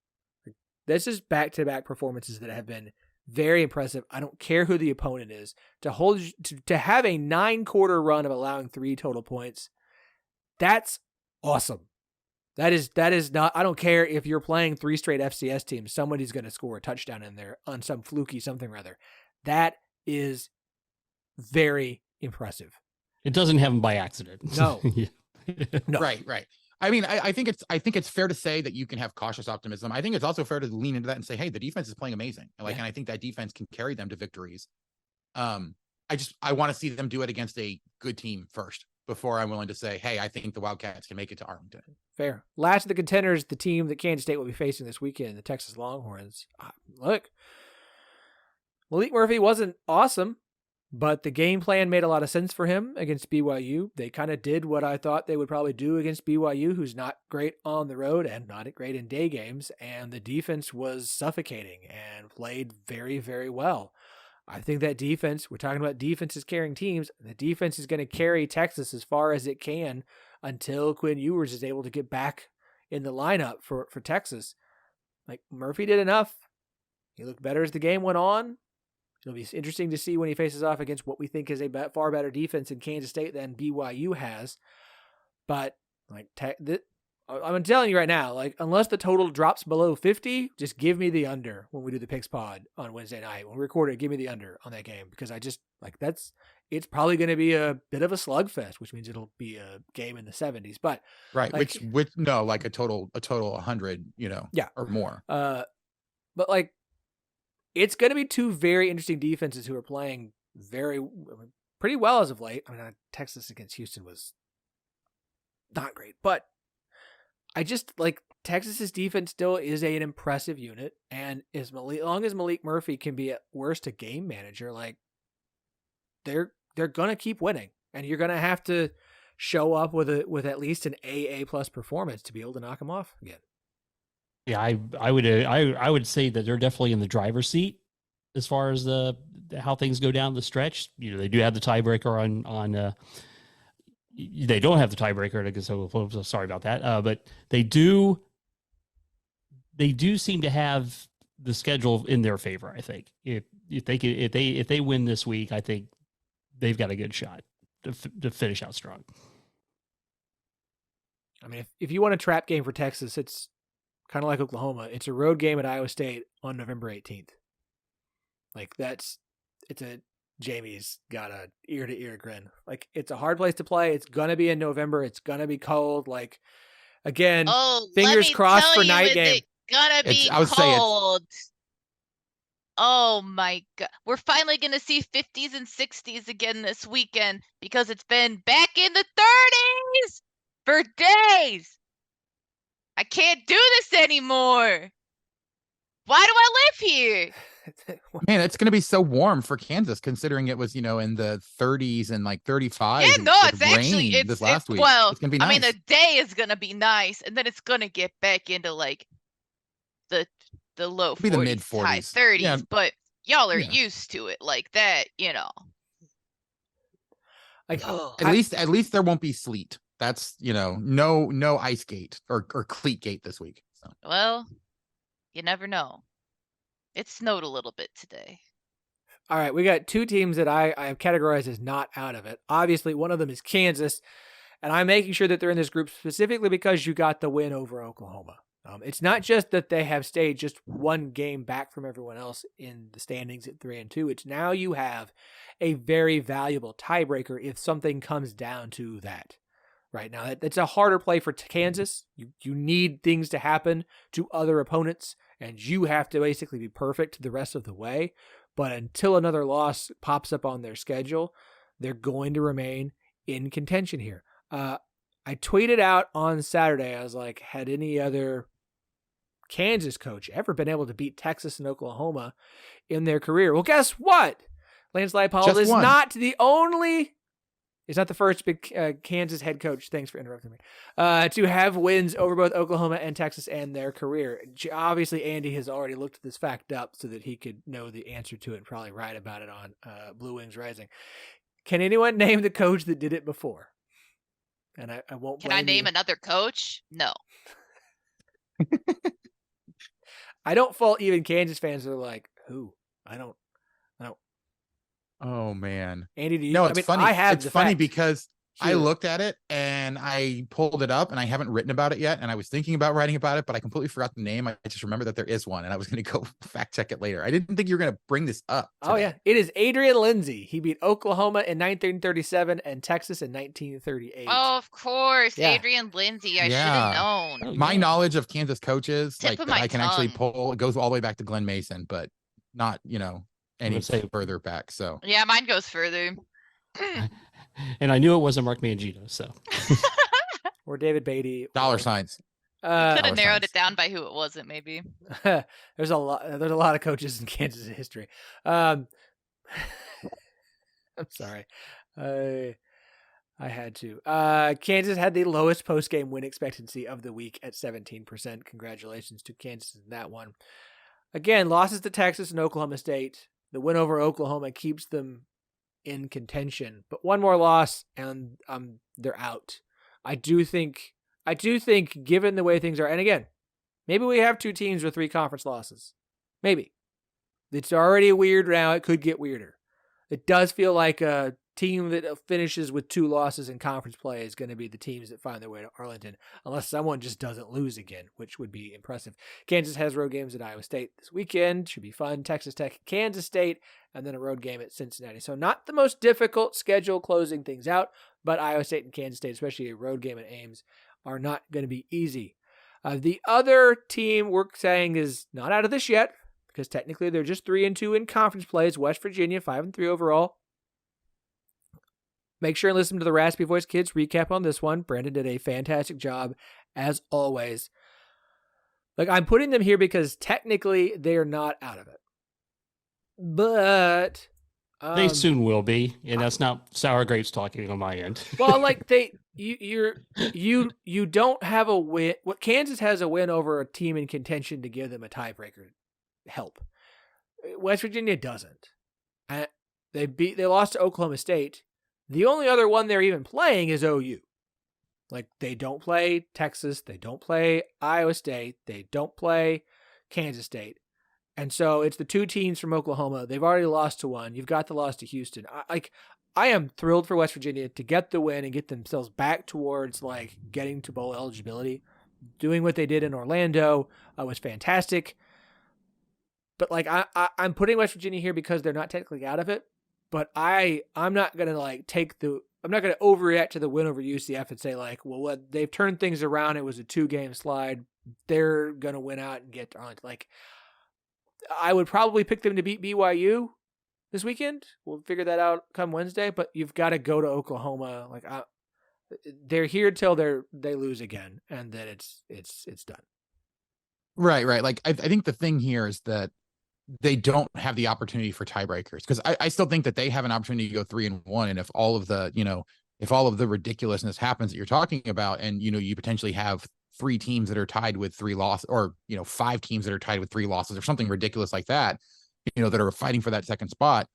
Like, this is back-to-back performances that have been very impressive. I don't care who the opponent is. To have a 9-quarter run of allowing 3 total points, that's awesome. That is not, I don't care if you're playing 3 straight FCS teams, somebody's going to score a touchdown in there on some fluky something or other. That is very impressive. It doesn't happen by accident. No. No. Right. I mean, I think it's fair to say that you can have cautious optimism. I think it's also fair to lean into that and say, hey, the defense is playing amazing. And I think that defense can carry them to victories. I want to see them do it against a good team first before I'm willing to say, hey, I think the Wildcats can make it to Arlington. Fair. Last of the contenders, the team that Kansas State will be facing this weekend, the Texas Longhorns. Look, Malik Murphy wasn't awesome, but the game plan made a lot of sense for him against BYU. They kind of did what I thought they would probably do against BYU, who's not great on the road and not great in day games, and the defense was suffocating and played very, very well. I think that defense, we're talking about defenses carrying teams, the defense is going to carry Texas as far as it can until Quinn Ewers is able to get back in the lineup for Texas. Like, Murphy did enough. He looked better as the game went on. It'll be interesting to see when he faces off against what we think is a far better defense in Kansas State than BYU has. But, like, I'm telling you right now, like, unless the total drops below 50, just give me the under when we do the Picks Pod on Wednesday night. When we record it, give me the under on that game because I just, like, it's probably going to be a bit of a slugfest, which means it'll be a game in the 70s. But right, like, which no, like a total 100, yeah, or more. But like, it's going to be 2 very interesting defenses who are playing pretty well as of late. I mean, Texas against Houston was not great, but I just like Texas's defense still is an impressive unit, and as long as Malik Murphy can be at worst a game manager, like they're gonna keep winning, and you're gonna have to show up with at least an AA plus performance to be able to knock them off again. Yeah, I would say that they're definitely in the driver's seat as far as how things go down the stretch. They do have the tiebreaker on. They don't have the tiebreaker, I guess. So sorry about that. But they do seem to have the schedule in their favor. I think if they win this week, I think they've got a good shot to finish out strong. I mean, if you want a trap game for Texas, it's kind of like Oklahoma. It's a road game at Iowa State on November 18th. Like Jamie's got a ear-to-ear grin. Like, it's a hard place to play. It's going to be in November. It's going to be cold. Like, again, fingers crossed for night game. It's gonna be cold. Oh my God. We're finally going to see 50s and 60s again this weekend because it's been back in the 30s for days. I can't do this anymore. Why do I live here? Man, it's going to be so warm for Kansas, considering it was, in the 30s and like 35s. Yeah, no, with it's actually, rain this last week. well, It's going to be I mean, nice. the day is going to be nice, and then it's going to get back into like the low It'll be the 40s, mid high 40s. 30s, Yeah. but y'all are Yeah. used to it like that, Like, At least there won't be sleet. That's, no ice gate or cleat gate this week. So. Well, you never know. It snowed a little bit today. all right, we got two teams that I have categorized as not out of it. Obviously, one of them is Kansas, and I'm making sure that they're in this group specifically because you got the win over Oklahoma. It's not just that they have stayed just one game back from everyone else in the standings at 3-2. It's now you have a very valuable tiebreaker if something comes down to that. Right now, that's a harder play for Kansas. You need things to happen to other opponents, and you have to basically be perfect the rest of the way. But until another loss pops up on their schedule, they're going to remain in contention here. I tweeted out on Saturday, I was like, had any other Kansas coach ever been able to beat Texas and Oklahoma in their career? Well, guess what? Lance Leipold is not he's not the first big Kansas head coach, thanks for interrupting me, to have wins over both Oklahoma and Texas and their career. Obviously, Andy has already looked this fact up so that he could know the answer to it and probably write about it on Blue Wings Rising. Can anyone name the coach that did it before? And I won't blame Can I name you. another coach? No. I don't fault even Kansas fans that are like, who? I don't. Oh man. Andy, do you? No, it's funny. I have it's funny fact because I here. looked at it and I pulled it up and I haven't written about it yet. And I was thinking about writing about it, but I completely forgot the name. I just remember that there is one and I was going to go fact check it later. I didn't think you were going to bring this up today. Oh yeah. It is Adrian Lindsey. He beat Oklahoma in 1937 and Texas in 1938. Oh, of course. Yeah. Adrian Lindsey. I should Yeah. have known. Oh, My yeah. knowledge of Kansas coaches, Tip like of that my I can actually tongue. pull, it goes all the way back to Glenn Mason, but not, any gonna say- further back. So Yeah, mine goes further. And I knew it wasn't Mark Mangino, so Or David Beatty. dollar or, signs. Could dollar have narrowed signs. it down by who it wasn't, maybe. There's a lot of coaches in Kansas history. I'm sorry. I had to. Kansas had the lowest post-game win expectancy of the week at 17%. Congratulations to Kansas in that one. Again, losses to Texas and Oklahoma State. The win over Oklahoma keeps them in contention, but one more loss and they're out. I do think given the way things are, and again, maybe we have two teams with 3 conference losses. Maybe. It's already weird now. It could get weirder. It does feel like a team that finishes with 2 losses in conference play is going to be the teams that find their way to Arlington, unless someone just doesn't lose again, which would be impressive. Kansas has road games at Iowa State this weekend. Should be fun. Texas Tech, Kansas State, and then a road game at Cincinnati. So not the most difficult schedule closing things out, but Iowa State and Kansas State, especially a road game at Ames, are not going to be easy. The other team we're saying is not out of this yet, because technically they're just 3-2 in conference plays. West Virginia, 5-3 overall. Make sure and listen to the Raspy Voice Kids recap on this one. Brandon did a fantastic job, as always. Like, I'm putting them here because technically they are not out of it. But they soon will be, and that's not sour grapes talking on my end. well, like you don't have a win. What Kansas has a win over a team in contention to give them a tiebreaker help. West Virginia doesn't. They lost to Oklahoma State. The only other one they're even playing is OU. Like, they don't play Texas. They don't play Iowa State. They don't play Kansas State. And so it's the 2 teams from Oklahoma. They've already lost to one. You've got the loss to Houston. I am thrilled for West Virginia to get the win and get themselves back towards, like, getting to bowl eligibility. Doing what they did in Orlando was fantastic. But, like, I'm putting West Virginia here because they're not technically out of it. But I'm not going to I'm not going to overreact to the win over UCF and say, like, well, they've turned things around. It was a 2-game slide. They're going to win out and get to Arlington. Like, I would probably pick them to beat BYU this weekend. We'll figure that out come Wednesday, but you've got to go to Oklahoma. Like they're here till they lose again, and then it's done. Right. Like I think the thing here is that they don't have the opportunity for tiebreakers, because I still think that they have an opportunity to go 3-1. And if all of the ridiculousness happens that you're talking about, and, you potentially have 3 teams that are tied with 3 losses, or, 5 teams that are tied with 3 losses or something ridiculous like that, that are fighting for that second spot,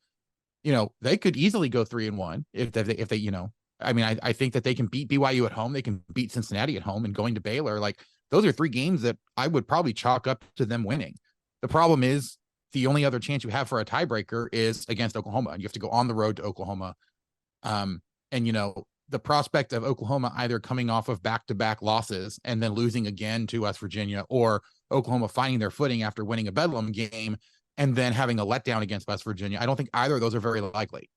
they could easily go 3-1 if they, I think that they can beat BYU at home. They can beat Cincinnati at home, and going to Baylor. Like, those are 3 games that I would probably chalk up to them winning. The problem is, the only other chance you have for a tiebreaker is against Oklahoma, and you have to go on the road to Oklahoma. And, the prospect of Oklahoma either coming off of back-to-back losses and then losing again to West Virginia, or Oklahoma finding their footing after winning a Bedlam game and then having a letdown against West Virginia, I don't think either of those are very likely.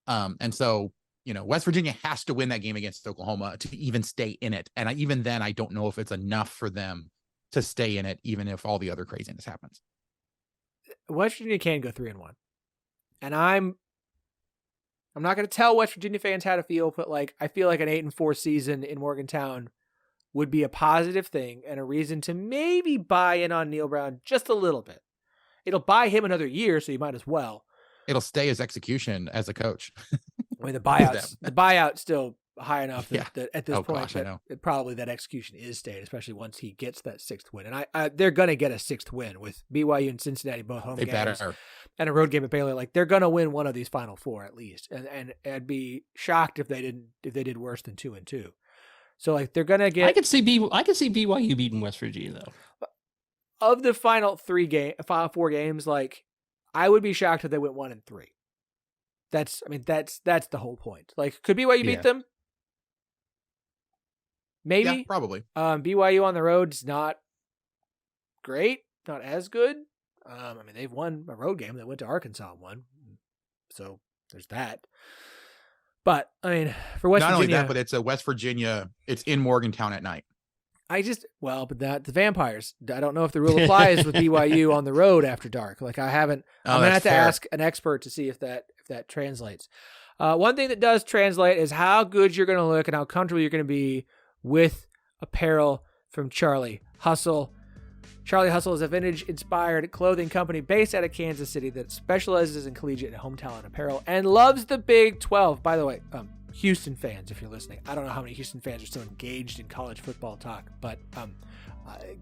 And so, West Virginia has to win that game against Oklahoma to even stay in it. And even then, I don't know if it's enough for them to stay in it, even if all the other craziness happens. West Virginia can go 3-1, and I'm not going to tell West Virginia fans how to feel, but I feel like an 8-4 season in Morgantown would be a positive thing and a reason to maybe buy in on Neil Brown just a little bit. It'll buy him another year, so you might as well. It'll stay his execution as a coach. I mean, the buyout's still high enough that at this point, gosh, I know. Probably that execution is staying, especially once he gets that 6th win. And they're going to get a 6th win with BYU and Cincinnati both home games better. And a road game at Baylor. Like, they're going to win one of these Final 4 at least. And I'd be shocked if they did worse than 2-2. So they're going to get. I could see BYU beating West Virginia though. Of the final 4 games, I would be shocked if they went 1-3. That's the whole point. Could BYU beat them? Maybe. Yeah, probably. BYU on the road is not great, not as good. They've won a road game. They went to Arkansas and won. So there's that. But, for West Virginia. Not only that, but it's a West Virginia. It's in Morgantown at night. The Vampires. I don't know if the rule applies with BYU on the road after dark. I'm going to have to ask an expert to see if that translates. One thing that does translate is how good you're going to look and how comfortable you're going to be with apparel from Charlie Hustle. Charlie Hustle is a vintage-inspired clothing company based out of Kansas City that specializes in collegiate and hometown apparel and loves the Big 12. By the way, Houston fans, if you're listening, I don't know how many Houston fans are still engaged in college football talk, but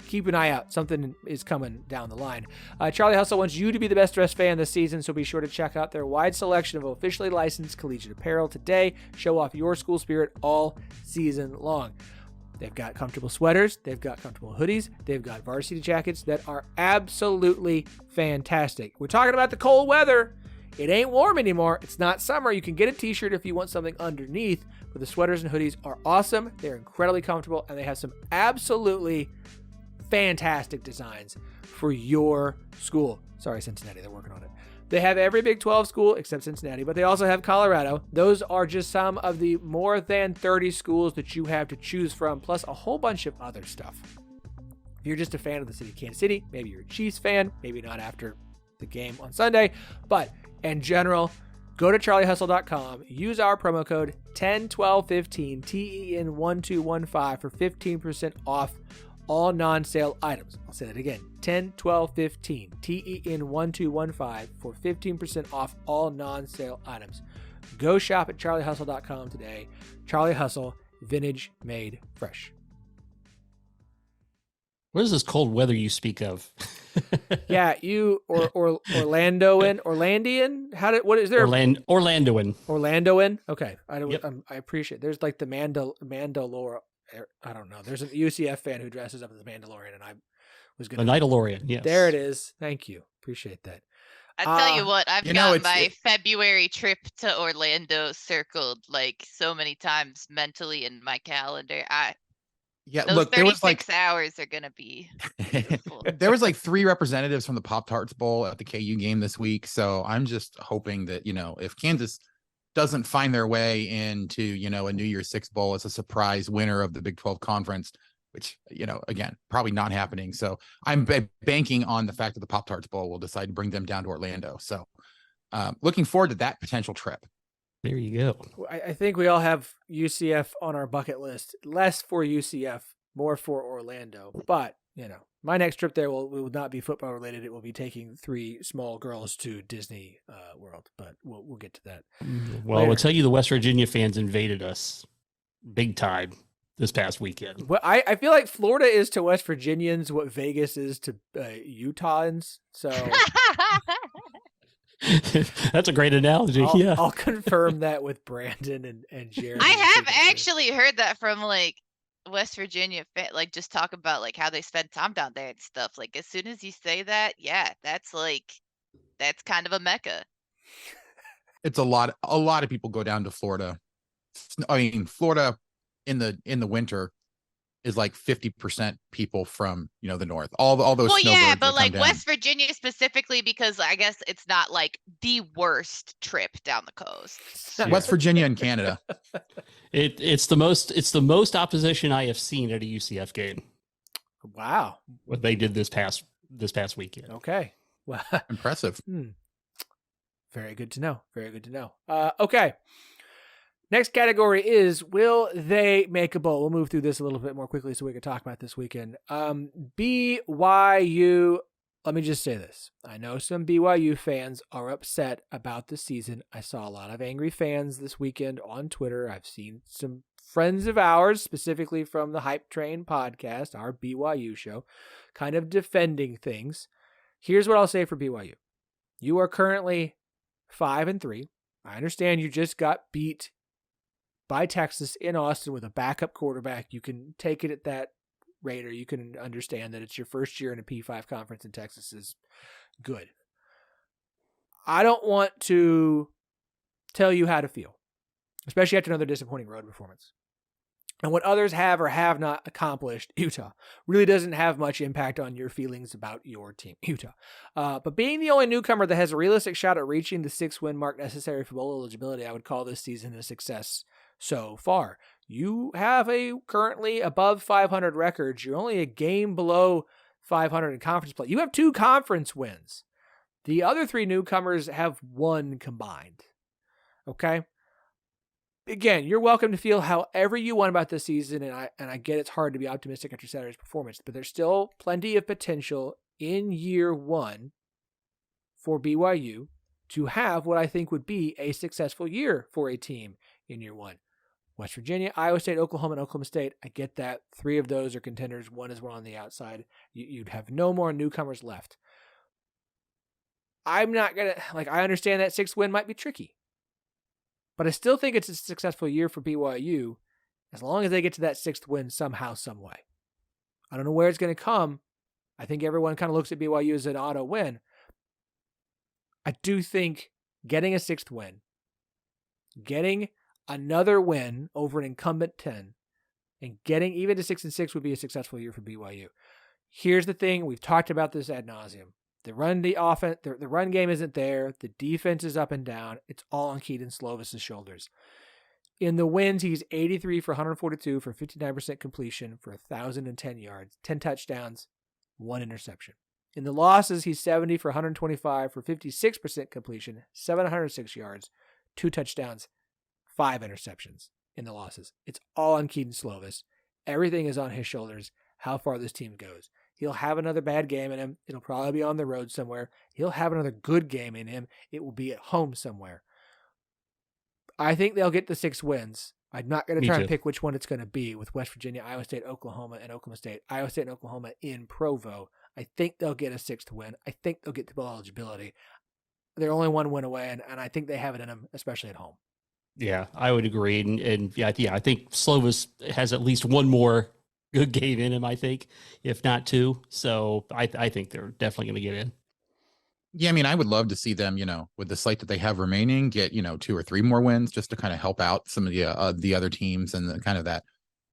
keep an eye out. Something is coming down the line. Charlie Hustle wants you to be the best dressed fan this season, so be sure to check out their wide selection of officially licensed collegiate apparel today. Show off your school spirit all season long. They've got comfortable sweaters. They've got comfortable hoodies. They've got varsity jackets that are absolutely fantastic. We're talking about the cold weather. It ain't warm anymore. It's not summer. You can get a t-shirt if you want something underneath, but the sweaters and hoodies are awesome. They're incredibly comfortable, and they have some absolutely fantastic designs for your school. Sorry, Cincinnati, they're working on it. They have every Big 12 school except Cincinnati, but they also have Colorado. Those are just some of the more than 30 schools that you have to choose from, plus a whole bunch of other stuff. If you're just a fan of the city of Kansas City, maybe you're a Chiefs fan, maybe not after the game on Sunday, but in general, go to charliehustle.com, use our promo code 101215, TEN1215 for 15% off all non-sale items. I'll say that again, 101215, TEN1215 for 15% off all non-sale items. Go shop at charliehustle.com today. Charlie Hustle, vintage made fresh. What is this cold weather you speak of? Yeah, you Orlandian? What is there? Orlandoan. Okay, I appreciate it. There's the Mandalorian. I don't know. There's a UCF fan who dresses up as the Mandalorian, and I was going to. The Nightalorian, yes. There it is. Thank you. Appreciate that. I tell you what, I've got my February trip to Orlando circled so many times mentally in my calendar. Those 36 hours are going to be beautiful. There was 3 representatives from the Pop-Tarts Bowl at the KU game this week. So I'm just hoping that, if Kansas doesn't find their way into, a New Year's Six Bowl as a surprise winner of the Big 12 conference, which, again, probably not happening. So I'm banking on the fact that the Pop-Tarts Bowl will decide to bring them down to Orlando. So looking forward to that potential trip. There you go. I think we all have UCF on our bucket list. Less for UCF, more for Orlando. But, my next trip there will not be football related. It will be taking 3 small girls to Disney World. But we'll get to that. Well, later. We'll tell you the West Virginia fans invaded us big time this past weekend. Well, I feel like Florida is to West Virginians what Vegas is to Utahns. So that's a great analogy. I'll confirm that with Brandon and Jared. I have actually heard that from West Virginia, just talk about how they spend time down there and stuff. As soon as you say that, yeah, that's kind of a mecca. It's a lot of people go down to Florida. I mean, Florida in the winter is 50% people from the north. All those. Well, yeah, but West Virginia specifically, because I guess it's not the worst trip down the coast. West Virginia and Canada. It's the most opposition I have seen at a UCF game. Wow, what they did this past weekend. Okay, well, impressive. Very good to know. Very good to know. Okay. Next category is, will they make a bowl? We'll move through this a little bit more quickly so we can talk about this weekend. BYU, let me just say this. I know some BYU fans are upset about the season. I saw a lot of angry fans this weekend on Twitter. I've seen some friends of ours, specifically from the Hype Train podcast, our BYU show, kind of defending things. Here's what I'll say for BYU. You are currently 5-3. I understand you just got beat by Texas in Austin with a backup quarterback. You can take it at that rate, or you can understand that it's your first year in a P5 conference in Texas is good. I don't want to tell you how to feel, especially after another disappointing road performance. And what others have or have not accomplished, Utah, really doesn't have much impact on your feelings about your team, Utah. But being the only newcomer that has a realistic shot at reaching the 6-win mark necessary for bowl eligibility, I would call this season a success so far. You have a currently above 500 record. You're only a game below 500 in conference play. You have 2 conference wins. The other 3 newcomers have 1 combined. Okay? Again, you're welcome to feel however you want about this season, and I get it's hard to be optimistic after Saturday's performance, but there's still plenty of potential in year 1 for BYU to have what I think would be a successful year for a team in year 1. West Virginia, Iowa State, Oklahoma, and Oklahoma State. I get that. 3 of those are contenders. 1 is one on the outside. You'd have no more newcomers left. I'm not going to, I understand that 6th win might be tricky. But I still think it's a successful year for BYU as long as they get to that 6th win somehow, some way. I don't know where it's going to come. I think everyone kind of looks at BYU as an auto win. I do think getting a 6th win, getting another win over an incumbent 10, and getting even to 6-6 would be a successful year for BYU. Here's the thing. We've talked about this ad nauseum. The run game isn't there. The defense is up and down. It's all on Keaton Slovis's shoulders. In the wins, he's 83 for 142 for 59% completion for 1,010 yards, 10 touchdowns, 1 interception. In the losses, he's 70 for 125 for 56% completion, 706 yards, 2 touchdowns, 5 interceptions in the losses. It's all on Keaton Slovis. Everything is on his shoulders, how far this team goes. He'll have another bad game in him. It'll probably be on the road somewhere. He'll have another good game in him. It will be at home somewhere. I think they'll get the 6 wins. I'm not going to try and pick which one it's going to be with West Virginia, Iowa State, Oklahoma, and Oklahoma State. Iowa State and Oklahoma in Provo. I think they'll get a 6th win. I think they'll get to bowl eligibility. They're only 1 win away, and I think they have it in them, especially at home. Yeah, I would agree. And I think Slovis has at least 1 more good game in him, I think, if not 2. So I think they're definitely going to get in. Yeah, I mean, I would love to see them, with the slate that they have remaining, get, 2 or 3 more wins just to kind of help out some of the other teams and the kind of that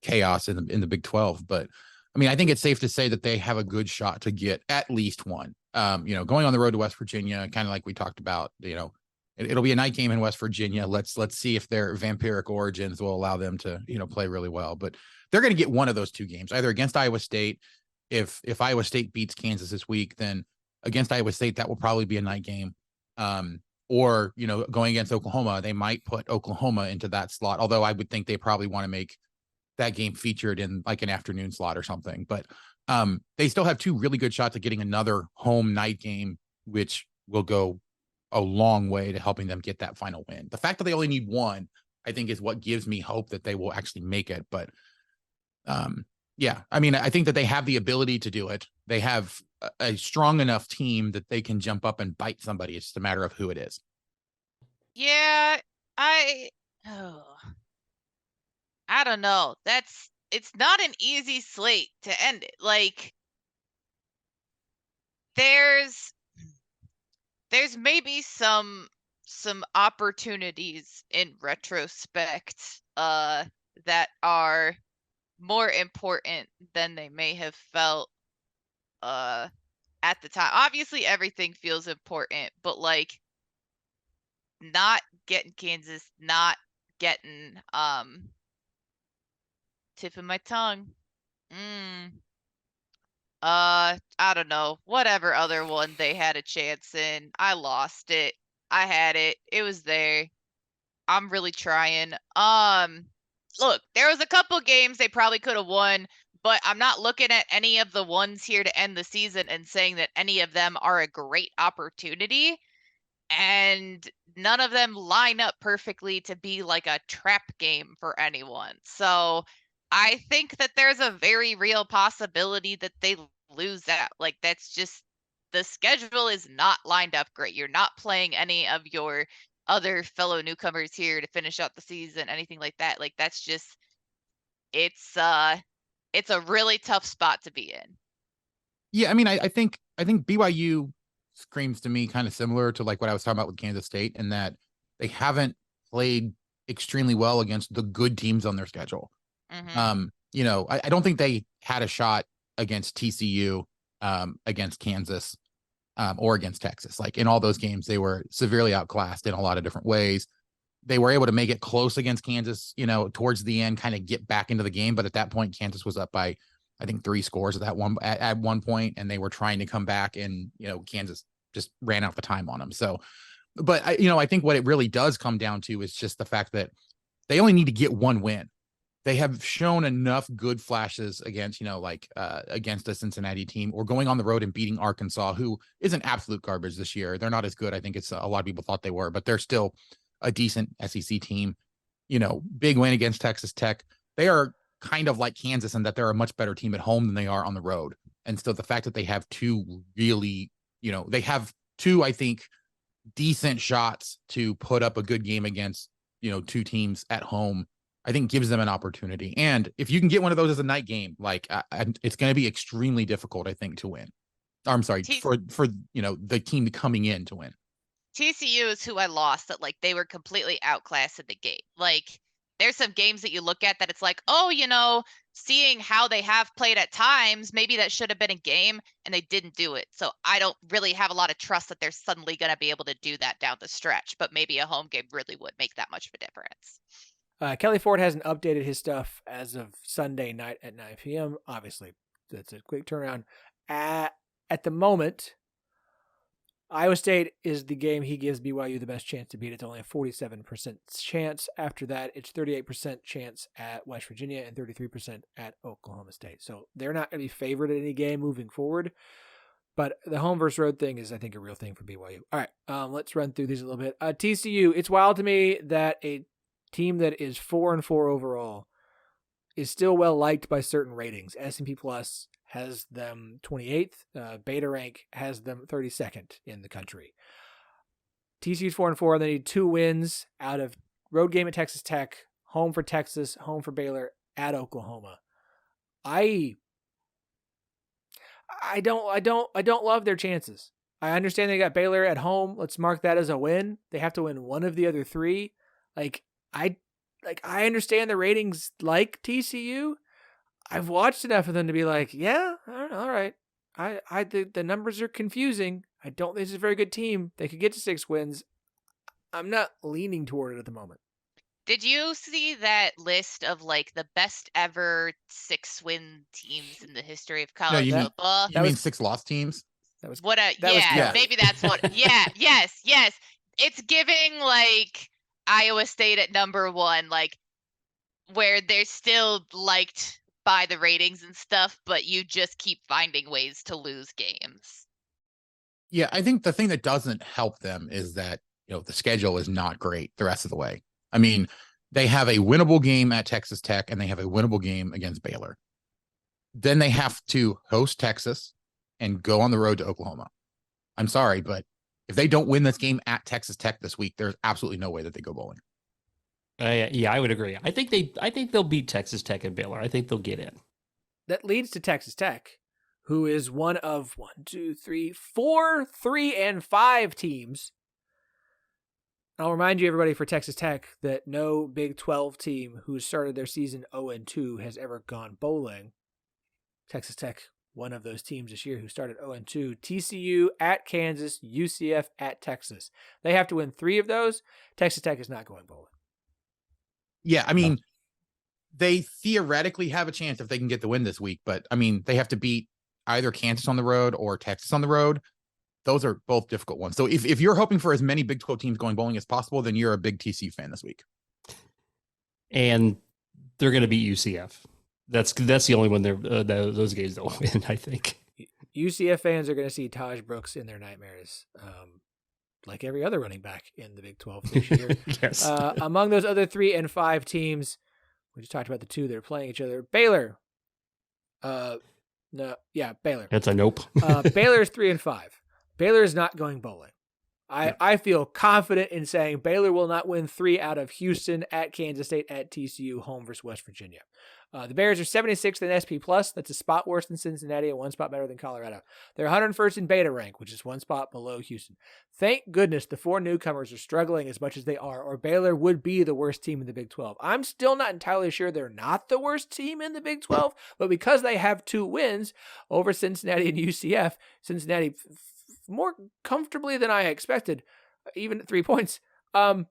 chaos in the Big 12. But I mean, I think it's safe to say that they have a good shot to get at least 1. Going on the road to West Virginia, kind of like we talked about, it'll be a night game in West Virginia. Let's see if their vampiric origins will allow them to, play really well. But they're going to get one of those two games, either against Iowa State. If Iowa State beats Kansas this week, then against Iowa State, that will probably be a night game. Or, going against Oklahoma, they might put Oklahoma into that slot. Although I would think they probably want to make that game featured in like an afternoon slot or something. But they still have two really good shots at getting another home night game, which will go a long way to helping them get that final win. The fact that they only need one, I think, is what gives me hope that they will actually make it. But yeah, I mean, I think that they have the ability to do it. They have a strong enough team that they can jump up and bite somebody. It's just a matter of who it is. Yeah, I don't know. It's not an easy slate to end it. Like, there's maybe some opportunities in retrospect that are more important than they may have felt at the time. Obviously everything feels important, but like not getting Kansas, not getting tip of my tongue. I don't know. Whatever other one they had a chance in. I lost it. I had it. It was there. I'm really trying. Look, there was a couple games they probably could have won, but I'm not looking at any of the ones here to end the season and saying that any of them are a great opportunity. And none of them line up perfectly to be like a trap game for anyone. So I think that there's a very real possibility that they lose out. Like, that's just, the schedule is not lined up great. You're not playing any of your other fellow newcomers here to finish out the season, anything like that. Like, that's just, it's a really tough spot to be in. Yeah, I mean, I think BYU screams to me kind of similar to like what I was talking about with Kansas State, in that they haven't played extremely well against the good teams on their schedule. Mm-hmm. I don't think they had a shot against TCU, against Kansas, or against Texas. Like, in all those games, they were severely outclassed in a lot of different ways. They were able to make it close against Kansas, towards the end, kind of get back into the game. But at that point, Kansas was up by, I think, 3 scores at one point, and they were trying to come back, and Kansas just ran out the time on them. So, but I think what it really does come down to is just the fact that they only need to get one win. They have shown enough good flashes against, against a Cincinnati team, or going on the road and beating Arkansas, who isn't absolute garbage this year. They're not as good. I think it's a lot of people thought they were, but they're still a decent SEC team. Big win against Texas Tech. They are kind of like Kansas in that they're a much better team at home than they are on the road. And so the fact that they have two really, they have two, I think, decent shots to put up a good game against, two teams at home, I think gives them an opportunity. And if you can get one of those as a night game, like it's going to be extremely difficult, I think, to win. I'm sorry, for the team coming in to win. TCU is who I lost, that like they were completely outclassed in the game. Like, there's some games that you look at that it's like, oh, seeing how they have played at times, maybe that should have been a game, and they didn't do it. So I don't really have a lot of trust that they're suddenly going to be able to do that down the stretch, but maybe a home game really would make that much of a difference. Kelly Ford hasn't updated his stuff as of Sunday night at 9 p.m. Obviously, that's a quick turnaround. At the moment, Iowa State is the game he gives BYU the best chance to beat. It's only a 47% chance. After that, it's 38% chance at West Virginia and 33% at Oklahoma State. So they're not going to be favored in any game moving forward. But the home versus road thing is, I think, a real thing for BYU. All right, let's run through these a little bit. TCU, it's wild to me that a team that is 4-4 overall is still well liked by certain ratings. S&P Plus has them 28th. Beta Rank has them 32nd in the country. TCU's 4-4. They need 2 wins out of road game at Texas Tech, home for Texas, home for Baylor, at Oklahoma. I don't love their chances. I understand they got Baylor at home. Let's mark that as a win. They have to win one of the other 3. I understand the ratings like TCU. I've watched enough of them to be like, yeah, all right. The numbers are confusing. I don't think this is a very good team. They could get to 6 wins. I'm not leaning toward it at the moment. Did you see that list of like the best ever 6-win teams in the history of No, college football? you mean 6 lost teams? That was Yeah, Kelly. maybe that's what. Yeah, yes. It's giving like Iowa State at number 1, like where they're still liked by the ratings and stuff, but you just keep finding ways to lose games. Yeah, I think the thing that doesn't help them is that, the schedule is not great the rest of the way. I mean, they have a winnable game at Texas Tech and they have a winnable game against Baylor. Then they have to host Texas and go on the road to Oklahoma. I'm sorry, but if they don't win this game at Texas Tech this week, there's absolutely no way that they go bowling. Yeah, I would agree. I think they'll beat Texas Tech and Baylor. I think they'll get in. That leads to Texas Tech, who is one of 4 3-5 teams. I'll remind you, everybody, for Texas Tech, that no Big 12 team who started their season 0-2 has ever gone bowling. Texas Tech, one of those teams this year who started 0-2. TCU at Kansas, UCF at Texas. They have to win 3 of those. Texas Tech is not going bowling. Yeah, I mean, they theoretically have a chance if they can get the win this week, but I mean, they have to beat either Kansas on the road or Texas on the road. Those are both difficult ones. So if you're hoping for as many Big 12 teams going bowling as possible, then you're a big TCU fan this week. And they're going to beat UCF. That's the only one those games they'll win, I think. UCF fans are going to see Taj Brooks in their nightmares, like every other running back in the Big 12 this year. Yes. Among those other 3-5 teams, we just talked about the 2 that are playing each other. Baylor. Baylor. That's a nope. Baylor's 3-5. Baylor is not going bowling. I feel confident in saying Baylor will not win 3 out of Houston, at Kansas State, at TCU, home versus West Virginia. The Bears are 76th in SP+. That's a spot worse than Cincinnati and 1 spot better than Colorado. They're 101st in beta rank, which is 1 spot below Houston. Thank goodness the 4 newcomers are struggling as much as they are, or Baylor would be the worst team in the Big 12. I'm still not entirely sure they're not the worst team in the Big 12, but because they have 2 wins over Cincinnati and UCF, Cincinnati more comfortably than I expected, even at 3 points. They're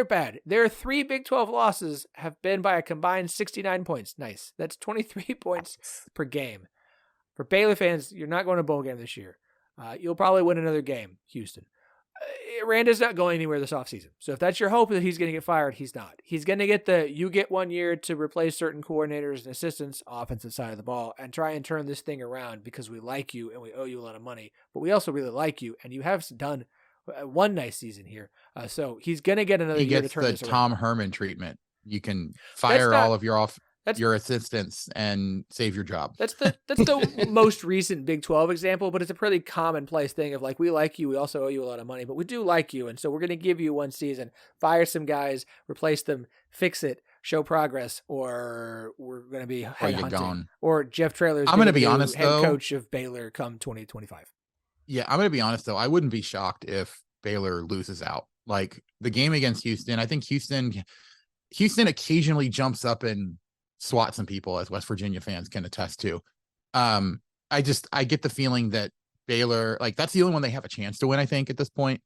bad. Their 3 Big 12 losses have been by a combined 69 points. Nice. That's 23 points per game. For Baylor fans, you're not going to a bowl game this year. You'll probably win another game, Houston. Aranda's not going anywhere this offseason. So if that's your hope that he's going to get fired, he's not. He's going to get you get 1 year to replace certain coordinators and assistants, offensive side of the ball, and try and turn this thing around because we like you and we owe you a lot of money. But we also really like you, and you have done one nice season here. So he's going to get another year to turn this around. He gets the Tom Herman treatment. You can fire all of your assistants and save your job. That's the most recent Big 12 example, but it's a pretty commonplace thing of like, we like you, we also owe you a lot of money, but we do like you, and so we're going to give you 1 season, fire some guys, replace them, fix it, show progress, or we're going to be headhunting. Or Jeff Traylor is I'm going to be honest, head coach of Baylor come 2025. Yeah, I'm going to be honest, though. I wouldn't be shocked if Baylor loses out. Like the game against Houston, I think Houston occasionally jumps up and swat some people, as West Virginia fans can attest to. I get the feeling that Baylor, like that's the only one they have a chance to win, I think, at this point.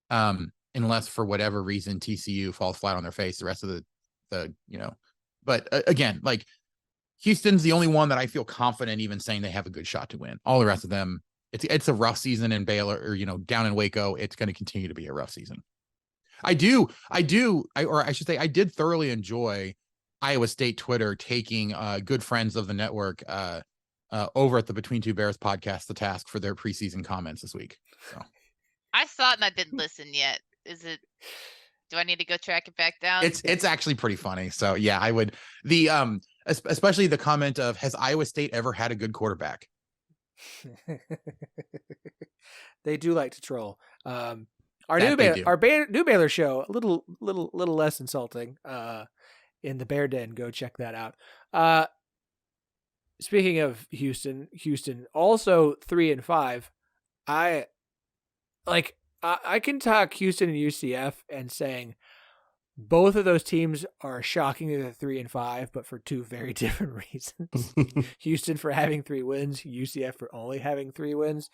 Unless for whatever reason TCU falls flat on their face, the rest of but again, like Houston's the only one that I feel confident even saying they have a good shot to win. All the rest of them, it's a rough season in Baylor, or down in Waco, it's going to continue to be a rough season. I did thoroughly enjoy Iowa State Twitter taking good friends of the network over at the Between Two Bears podcast to task for their preseason comments this week. So I saw it and I didn't listen yet. Do I need to go track it back down? It's actually pretty funny. So yeah, I would especially the comment of, has Iowa State ever had a good quarterback? They do like to troll. Our new Baylor show, a little less insulting. In the Bear Den, go check that out. Speaking of Houston also 3-5. I can talk Houston and UCF and saying both of those teams are shockingly 3-5, but for 2 very different reasons. Houston for having 3 wins, UCF for only having 3 wins.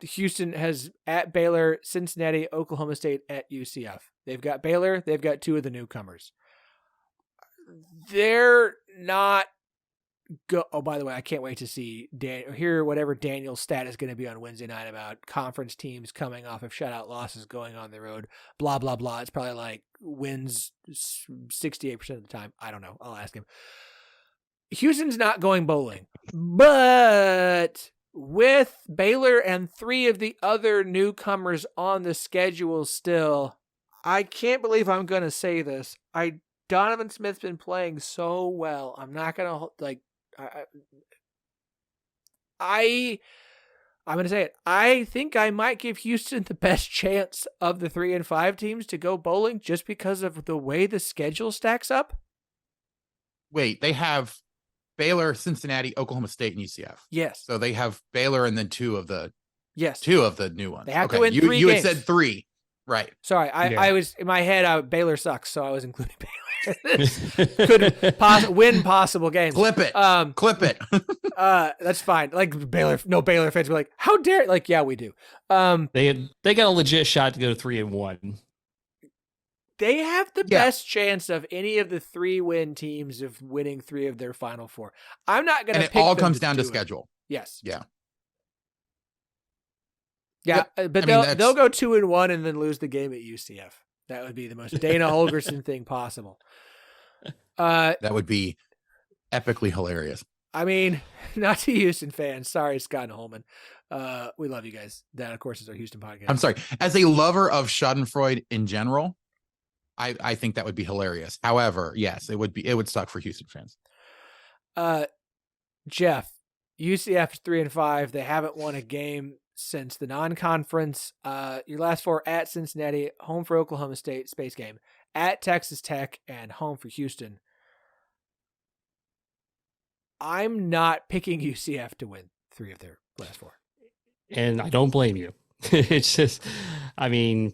Houston has at Baylor, Cincinnati, Oklahoma State, at UCF. They've got Baylor. They've got two of the newcomers. They're not Oh, by the way, I can't wait to hear whatever Daniel's stat is going to be on Wednesday night about conference teams coming off of shutout losses going on the road. Blah, blah, blah. It's probably like wins 68% of the time. I don't know. I'll ask him. Houston's not going bowling, but with Baylor and three of the other newcomers on the schedule still, I can't believe I'm going to say this. Donovan Smith's been playing so well. I'm not going to I'm going to say it. I think I might give Houston the best chance of the 3 and 5 teams to go bowling just because of the way the schedule stacks up. Wait, they have Baylor, Cincinnati, Oklahoma State, and UCF. Yes. So they have Baylor and then two of the new ones. They have to win 3 You games. had said 3. Right. Sorry, I was in my head. Baylor sucks, so I was including Baylor. Could win possible games. Clip it. Clip it. That's fine. Like Baylor fans were like, "How dare?" Like, yeah, we do. They got a legit shot to go 3-1. They have the best chance of any of the 3-win teams of winning 3 of their final 4. I'm not going to. And it all comes down to schedule. Yes. Yeah. Yeah, but they'll go 2-1 and then lose the game at UCF. That would be the most Dana Holgerson thing possible. That would be epically hilarious. I mean, not to Houston fans. Sorry, Scott and Holman. We love you guys. That, of course, is our Houston podcast. I'm sorry. As a lover of Schadenfreude in general, I think that would be hilarious. However, yes, it would suck for Houston fans. Jeff, UCF is 3 and 5. They haven't won a game since the non-conference. Your last 4 at Cincinnati, home for Oklahoma State, space game, at Texas Tech, and home for Houston. I'm not picking UCF to win 3 of their last 4. And I don't blame you. It's just, I mean,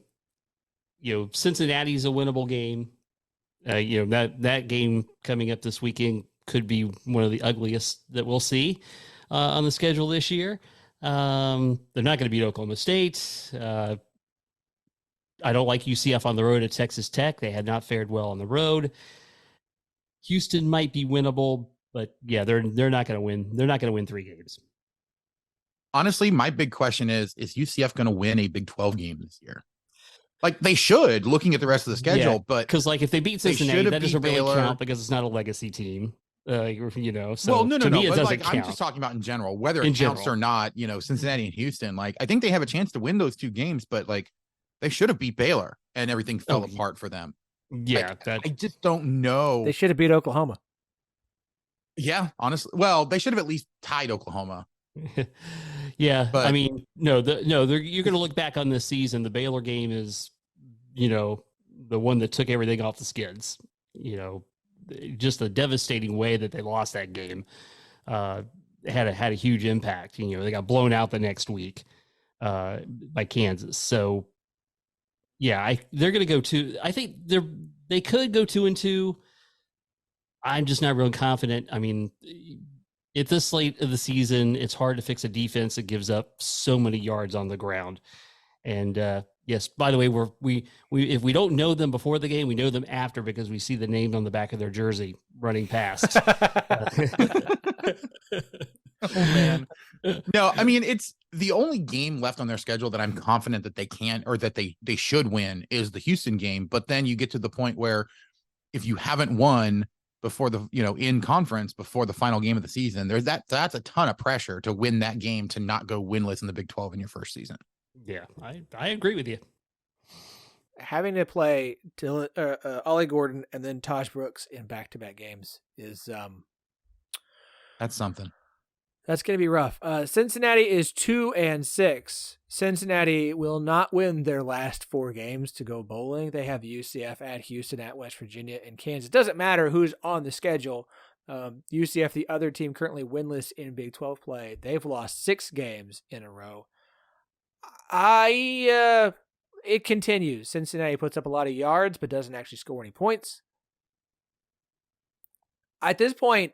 Cincinnati's a winnable game. That game coming up this weekend could be one of the ugliest that we'll see on the schedule this year. They're not going to beat Oklahoma State. I don't like UCF on the road at Texas Tech. They had not fared well on the road. Houston might be winnable, but yeah, they're not going to win. They're not going to win 3 games. Honestly, my big question is UCF going to win a Big 12 game this year? Like they should, looking at the rest of the schedule, but because like if they beat Cincinnati, that doesn't really count because it's not a legacy team. So well, no. But like, I'm just talking about in general, whether it counts or not. Cincinnati and Houston, like I think they have a chance to win those 2 games, but like they should have beat Baylor, and everything fell apart for them. Yeah, I just don't know. They should have beat Oklahoma. Yeah, honestly, well, they should have at least tied Oklahoma. Yeah, but I mean, you're going to look back on this season. The Baylor game is, the one that took everything off the skids. Just the devastating way that they lost that game had a huge impact. They got blown out the next week by Kansas. So yeah, they're going to go to. I think they could go 2-2. I'm just not real confident. I mean, at this late of the season, it's hard to fix a defense that gives up so many yards on the ground. And yes, by the way, we if we don't know them before the game, we know them after because we see the name on the back of their jersey running past. Oh man. No, I mean, it's the only game left on their schedule that I'm confident that they can or that they should win is the Houston game. But then you get to the point where if you haven't won before the, in conference before the final game of the season, that's a ton of pressure to win that game, to not go winless in the Big 12 in your first season. Yeah, I agree with you. Having to play Ollie Gordon and then Taj Brooks in back-to-back games is that's something. That's going to be rough. Cincinnati is 2-6. Cincinnati will not win their last 4 games to go bowling. They have UCF at Houston, at West Virginia, and Kansas. It doesn't matter who's on the schedule. UCF, the other team currently winless in Big 12 play, they've lost 6 games in a row. It continues. Cincinnati puts up a lot of yards, but doesn't actually score any points. At this point,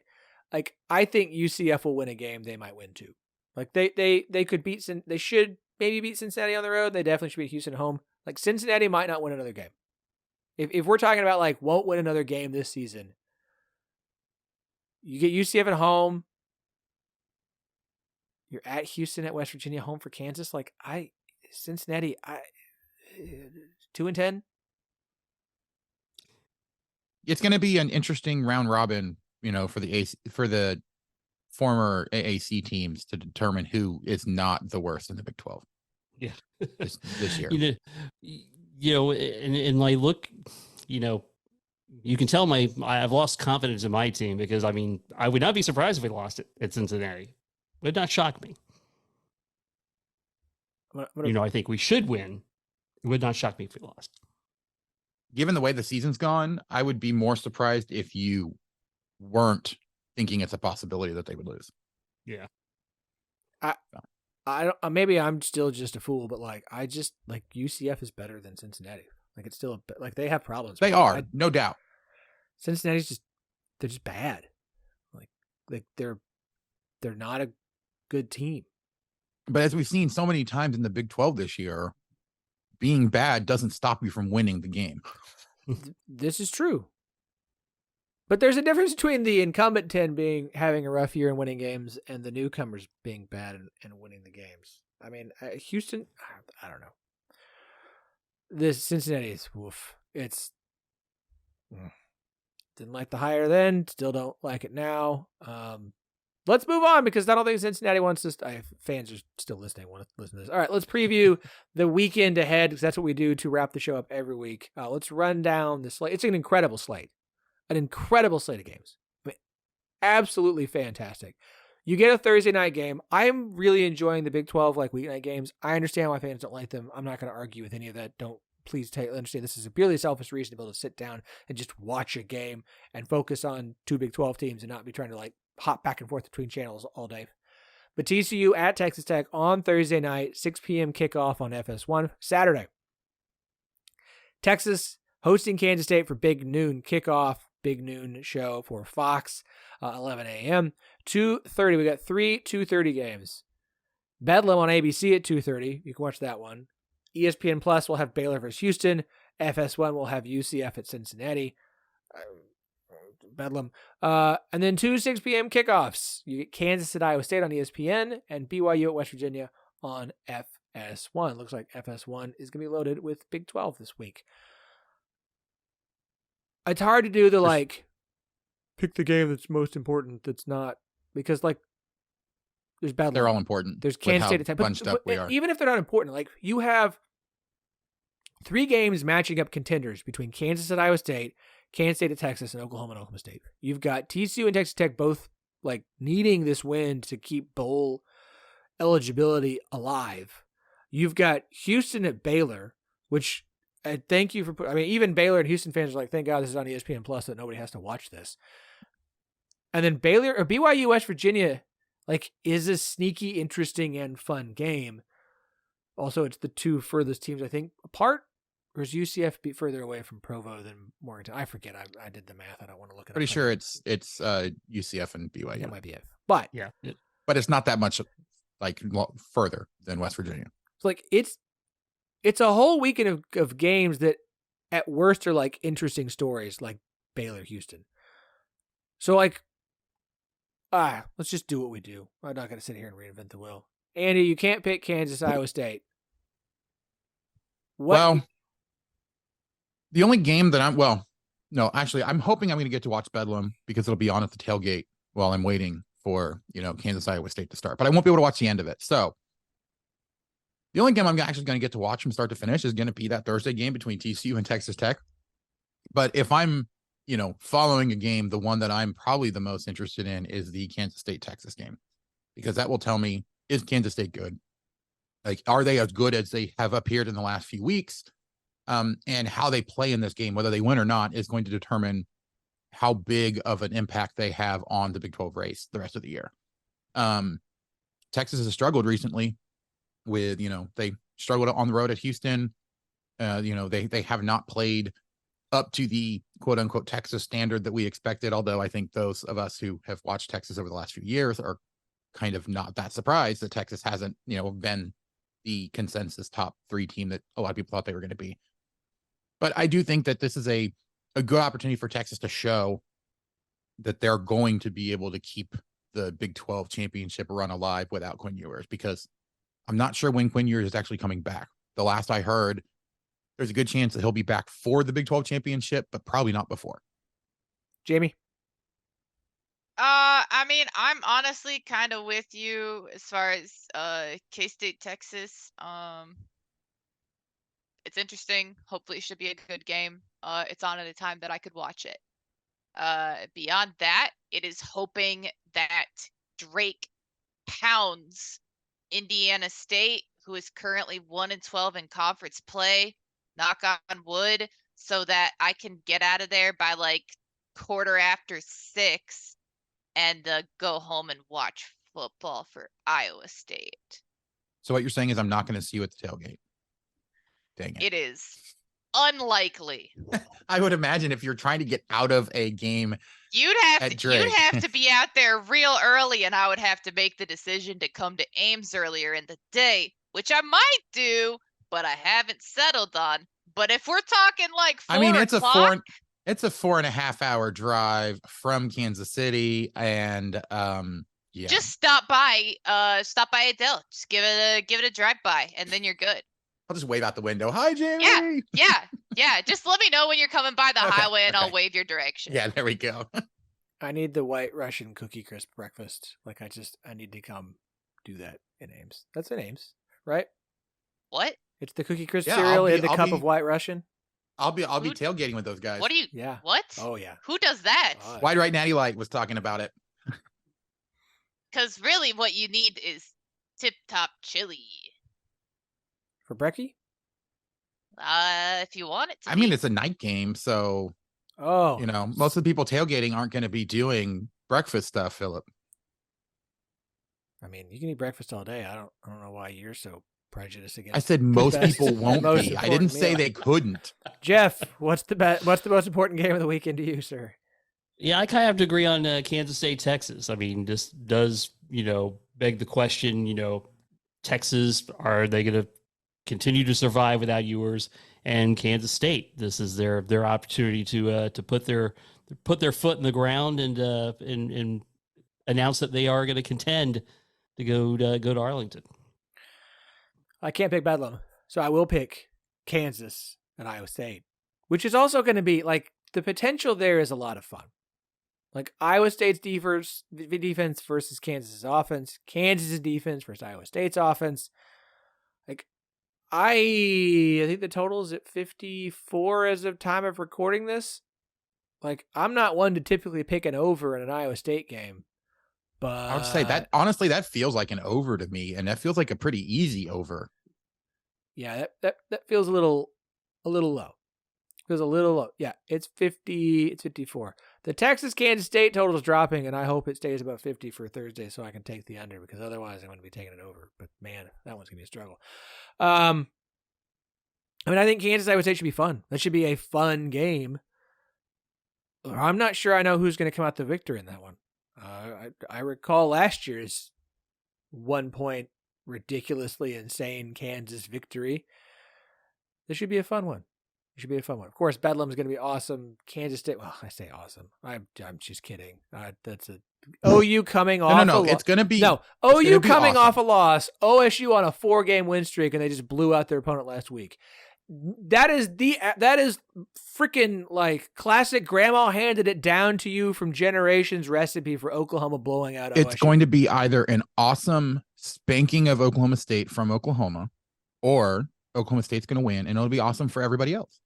like I think UCF will win a game. They might win 2. Like they could beat. They should maybe beat Cincinnati on the road. They definitely should beat Houston at home. Like, Cincinnati might not win another game. If we're talking about, like, won't win another game this season, you get UCF at home. You're at Houston, at West Virginia, home for Kansas. Like, Cincinnati, 2-10. It's going to be an interesting round robin, for the former AAC teams to determine who is not the worst in the Big 12. Yeah, this year. And I look, you can tell I've lost confidence in my team because I would not be surprised if we lost it at Cincinnati. It would not shock me. I think we should win. It would not shock me if we lost. Given the way the season's gone, I would be more surprised if you weren't thinking it's a possibility that they would lose. Yeah. I don't. Maybe I'm still just a fool, but UCF is better than Cincinnati. Like, it's still they have problems. They are, no doubt. Cincinnati's they're just bad. Like they're not a good team. But as we've seen so many times in the Big 12 this year, being bad doesn't stop you from winning the game. This is true. But there's a difference between the incumbent 10 having a rough year and winning games and the newcomers being bad and winning the games. I mean, Houston, I don't know. This Cincinnati is woof. It's didn't like the hire then, still don't like it now. Let's move on because I don't think Cincinnati wants this. Fans are still listening. Want to listen to this. All right, let's preview the weekend ahead because that's what we do to wrap the show up every week. Let's run down the slate. It's an incredible slate. An incredible slate of games. Absolutely fantastic. You get a Thursday night game. I'm really enjoying the Big 12 weeknight games. I understand why fans don't like them. I'm not going to argue with any of that. Please understand this is a purely selfish reason to be able to sit down and just watch a game and focus on two Big 12 teams and not be trying to hop back and forth between channels all day. But TCU at Texas Tech on Thursday night, 6 p.m. kickoff on FS1. Saturday, Texas hosting Kansas State for big noon kickoff, big noon show for Fox, 11 a.m. 2:30. We got 3 2:30 games. Bedlam on ABC at 2:30. You can watch that one. ESPN Plus will have Baylor versus Houston. FS1 will have UCF at Cincinnati. Bedlam. And then 2 6 p.m. kickoffs. You get Kansas at Iowa State on ESPN and BYU at West Virginia on FS1. Looks like FS1 is going to be loaded with Big 12 this week. It's hard to do the pick the game that's most important that's not, because there's Bedlam. They're all important. There's Kansas State at Tech. But even if they're not important, you have 3 games matching up contenders between Kansas at Iowa State, Kansas State at Texas, and Oklahoma State. You've got TCU and Texas Tech both needing this win to keep bowl eligibility alive. You've got Houston at Baylor, which thank you for even Baylor and Houston fans are thank God this is on ESPN Plus that nobody has to watch this. And then Baylor or BYU West Virginia is a sneaky, interesting, and fun game. Also, it's the 2 furthest teams I think apart. Or is UCF be further away from Provo than Morgantown? I forget. I did the math. I don't want to look at it. Pretty sure it's UCF and BYU. That might be it. But yeah, but it's not that much further than West Virginia. It's a whole weekend of games that at worst are interesting stories like Baylor Houston. So let's just do what we do. I'm not going to sit here and reinvent the wheel. Andy, you can't pick Kansas Iowa State. Well, the only game that I'm hoping I'm going to get to watch Bedlam because it'll be on at the tailgate while I'm waiting for, Kansas Iowa State to start, but I won't be able to watch the end of it. So the only game I'm actually going to get to watch from start to finish is going to be that Thursday game between TCU and Texas Tech. But if I'm, following a game, the one that I'm probably the most interested in is the Kansas State Texas game, because that will tell me, is Kansas State good? Are they as good as they have appeared in the last few weeks? And how they play in this game, whether they win or not, is going to determine how big of an impact they have on the Big 12 race the rest of the year. Texas has struggled recently with, they struggled on the road at Houston. They have not played up to the quote unquote Texas standard that we expected. Although I think those of us who have watched Texas over the last few years are kind of not that surprised that Texas hasn't, been the consensus top 3 team that a lot of people thought they were going to be. But I do think that this is a good opportunity for Texas to show that they're going to be able to keep the Big 12 championship run alive without Quinn Ewers, because I'm not sure when Quinn Ewers is actually coming back. The last I heard, there's a good chance that he'll be back for the Big 12 championship, but probably not before. Jamie? I mean, I'm honestly kind of with you as far as K-State, Texas. It's interesting. Hopefully it should be a good game. It's on at a time that I could watch it. Beyond that, it is hoping that Drake pounds Indiana State, who is currently 1-12 in conference play, knock on wood, so that I can get out of there by like 6:15 and go home and watch football for Iowa State. So what you're saying is I'm not going to see you at the tailgate. Dang it. It is unlikely. I would imagine if you're trying to get out of a game, You'd have to be out there real early, and I would have to make the decision to come to Ames earlier in the day, which I might do, but I haven't settled on. But if we're talking like 4 o'clock, it's a 4.5 hour drive from Kansas City, and yeah. Just stop by Adele. Just give it a drive by, and then you're good. I'll just wave out the window. Hi, Jamie. Yeah. Just let me know when you're coming by the highway, and I'll wave your direction. Yeah, there we go. I need the White Russian Cookie Crisp breakfast. Like I need to come do that in Ames. That's in Ames, right? What? It's the Cookie Crisp cereal in the cup of White Russian. I'll be tailgating with those guys. What do you? Yeah. What? Oh yeah. Who does that? Wide Right Natty Light was talking about it. Because really, what you need is Tip Top Chili. For brekkie? If you want it to. I mean, it's a night game, so most of the people tailgating aren't going to be doing breakfast stuff, Phillip. I mean, you can eat breakfast all day. I don't know why you're so prejudiced against. I said most people won't be. I didn't say they couldn't. Jeff, what's the most important game of the weekend to you, sir? Yeah, I kind of have to agree on Kansas State, Texas. I mean, this does, beg the question, Texas, are they going to continue to survive without Ewers? And Kansas State, this is their opportunity to put their foot in the ground and announce that they are going to contend to go to Arlington. I can't pick Bedlam, so I will pick Kansas and Iowa State, which is also going to be like the potential there is a lot of fun. Like Iowa State's defense versus Kansas's offense, Kansas's defense versus Iowa State's offense. Like I think the total is at 54 as of time of recording this. Like I'm not one to typically pick an over in an Iowa State game, but I would say that honestly, that feels like an over to me, and that feels like a pretty easy over. Yeah, that feels a little low. Feels a little low. Yeah, it's 50. It's 54. The Texas-Kansas State total is dropping, and I hope it stays about 50 for Thursday so I can take the under, because otherwise I'm going to be taking it over. But, man, that one's going to be a struggle. I mean, I think Kansas-Iowa State should be fun. That should be a fun game. I'm not sure I know who's going to come out the victor in that one. I recall last year's 1-point, ridiculously insane Kansas victory. This should be a fun one. It should be a fun one. Of course, Bedlam's going to be awesome. Kansas State, well, I say awesome. I'm just kidding. That's a OU coming off. No. It's going to be OU coming off a loss. OSU on a 4-game win streak, and they just blew out their opponent last week. That is freaking like classic. Grandma handed it down to you from generations recipe for Oklahoma blowing out OSU. It's going to be either an awesome spanking of Oklahoma State from Oklahoma, or Oklahoma State's going to win, and it'll be awesome for everybody else.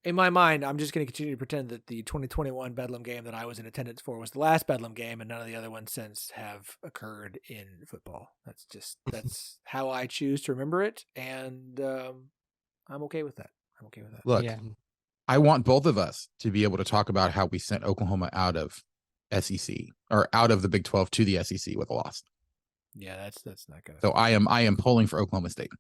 In my mind, I'm just going to continue to pretend that the 2021 Bedlam game that I was in attendance for was the last Bedlam game, and none of the other ones since have occurred in football. That's how I choose to remember it, and I'm okay with that. Look, yeah. I want both of us to be able to talk about how we sent Oklahoma out of SEC or out of the Big 12 to the SEC with a loss. Yeah, that's not good. So I am pulling for Oklahoma State.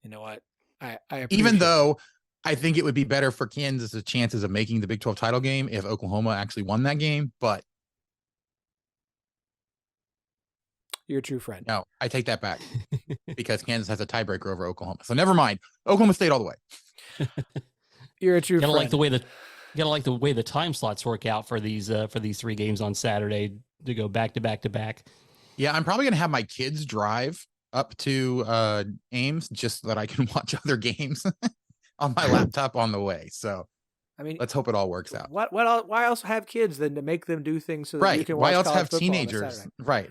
You know what? I even though I think it would be better for Kansas' chances of making the Big 12 title game if Oklahoma actually won that game, but you're a true friend. No, I take that back. because Kansas has a tiebreaker over Oklahoma. So never mind. Oklahoma State all the way. You're a true Gotta friend. like the way the time slots work out for these 3 games on Saturday to go back to back to back. Yeah, I'm probably gonna have my kids drive up to Ames just so that I can watch other games on my laptop on the way. So I mean, let's hope it all works out. What else, why else have kids than to make them do things so that you Right. can watch Why else college have football on a teenagers? Saturday? Right.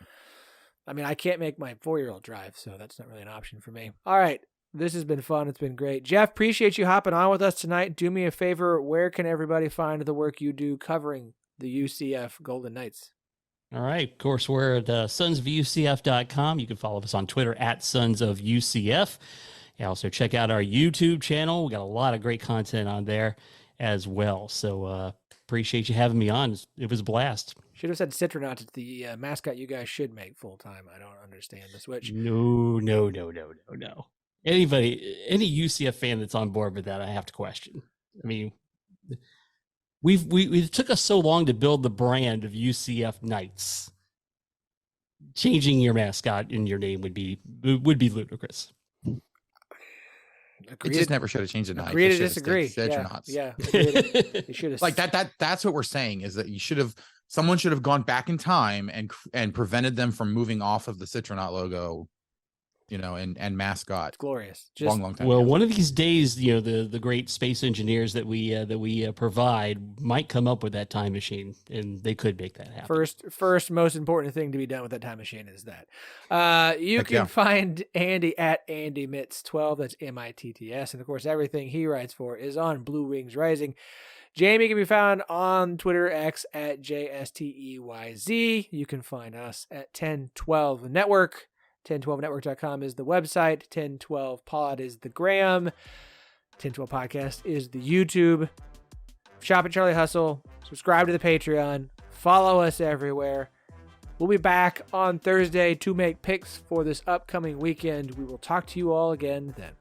I mean, I can't make my 4-year-old drive, so that's not really an option for me. All right. This has been fun. It's been great. Jeff, appreciate you hopping on with us tonight. Do me a favor. Where can everybody find the work you do covering the UCF Golden Knights? All right. Of course, we're at sonsofUCF.com. You can follow us on Twitter at Sons of UCF. And also check out our YouTube channel. We got a lot of great content on there as well. So appreciate you having me on. It was a blast. Should have said Citronaut. It's the mascot you guys should make full time. I don't understand the switch. No. Any UCF fan that's on board with that, I have to question. I mean, we took us so long to build the brand of UCF Knights. Changing your mascot in your name would be ludicrous. It just never should have changed the Knights. Agree to disagree. Yeah. You should have. Like that's what we're saying is that someone should have gone back in time and prevented them from moving off of the Citronaut logo, and mascot. It's glorious. Long time well, ago. one of these days, the great space engineers that we provide might come up with that time machine, and they could make that happen. First most important thing to be done with that time machine is that. You can find Andy at AndyMitts12. That's MITTS, and of course everything he writes for is on Blue Wings Rising. Jamie can be found on Twitter X at JSTEYZ. You can find us at 1012 Network. 1012network.com is the website. 1012pod is the gram. 1012 podcast is the YouTube. Shop at Charlie Hustle. Subscribe to the Patreon. Follow us everywhere. We'll be back on Thursday to make picks for this upcoming weekend. We will talk to you all again then.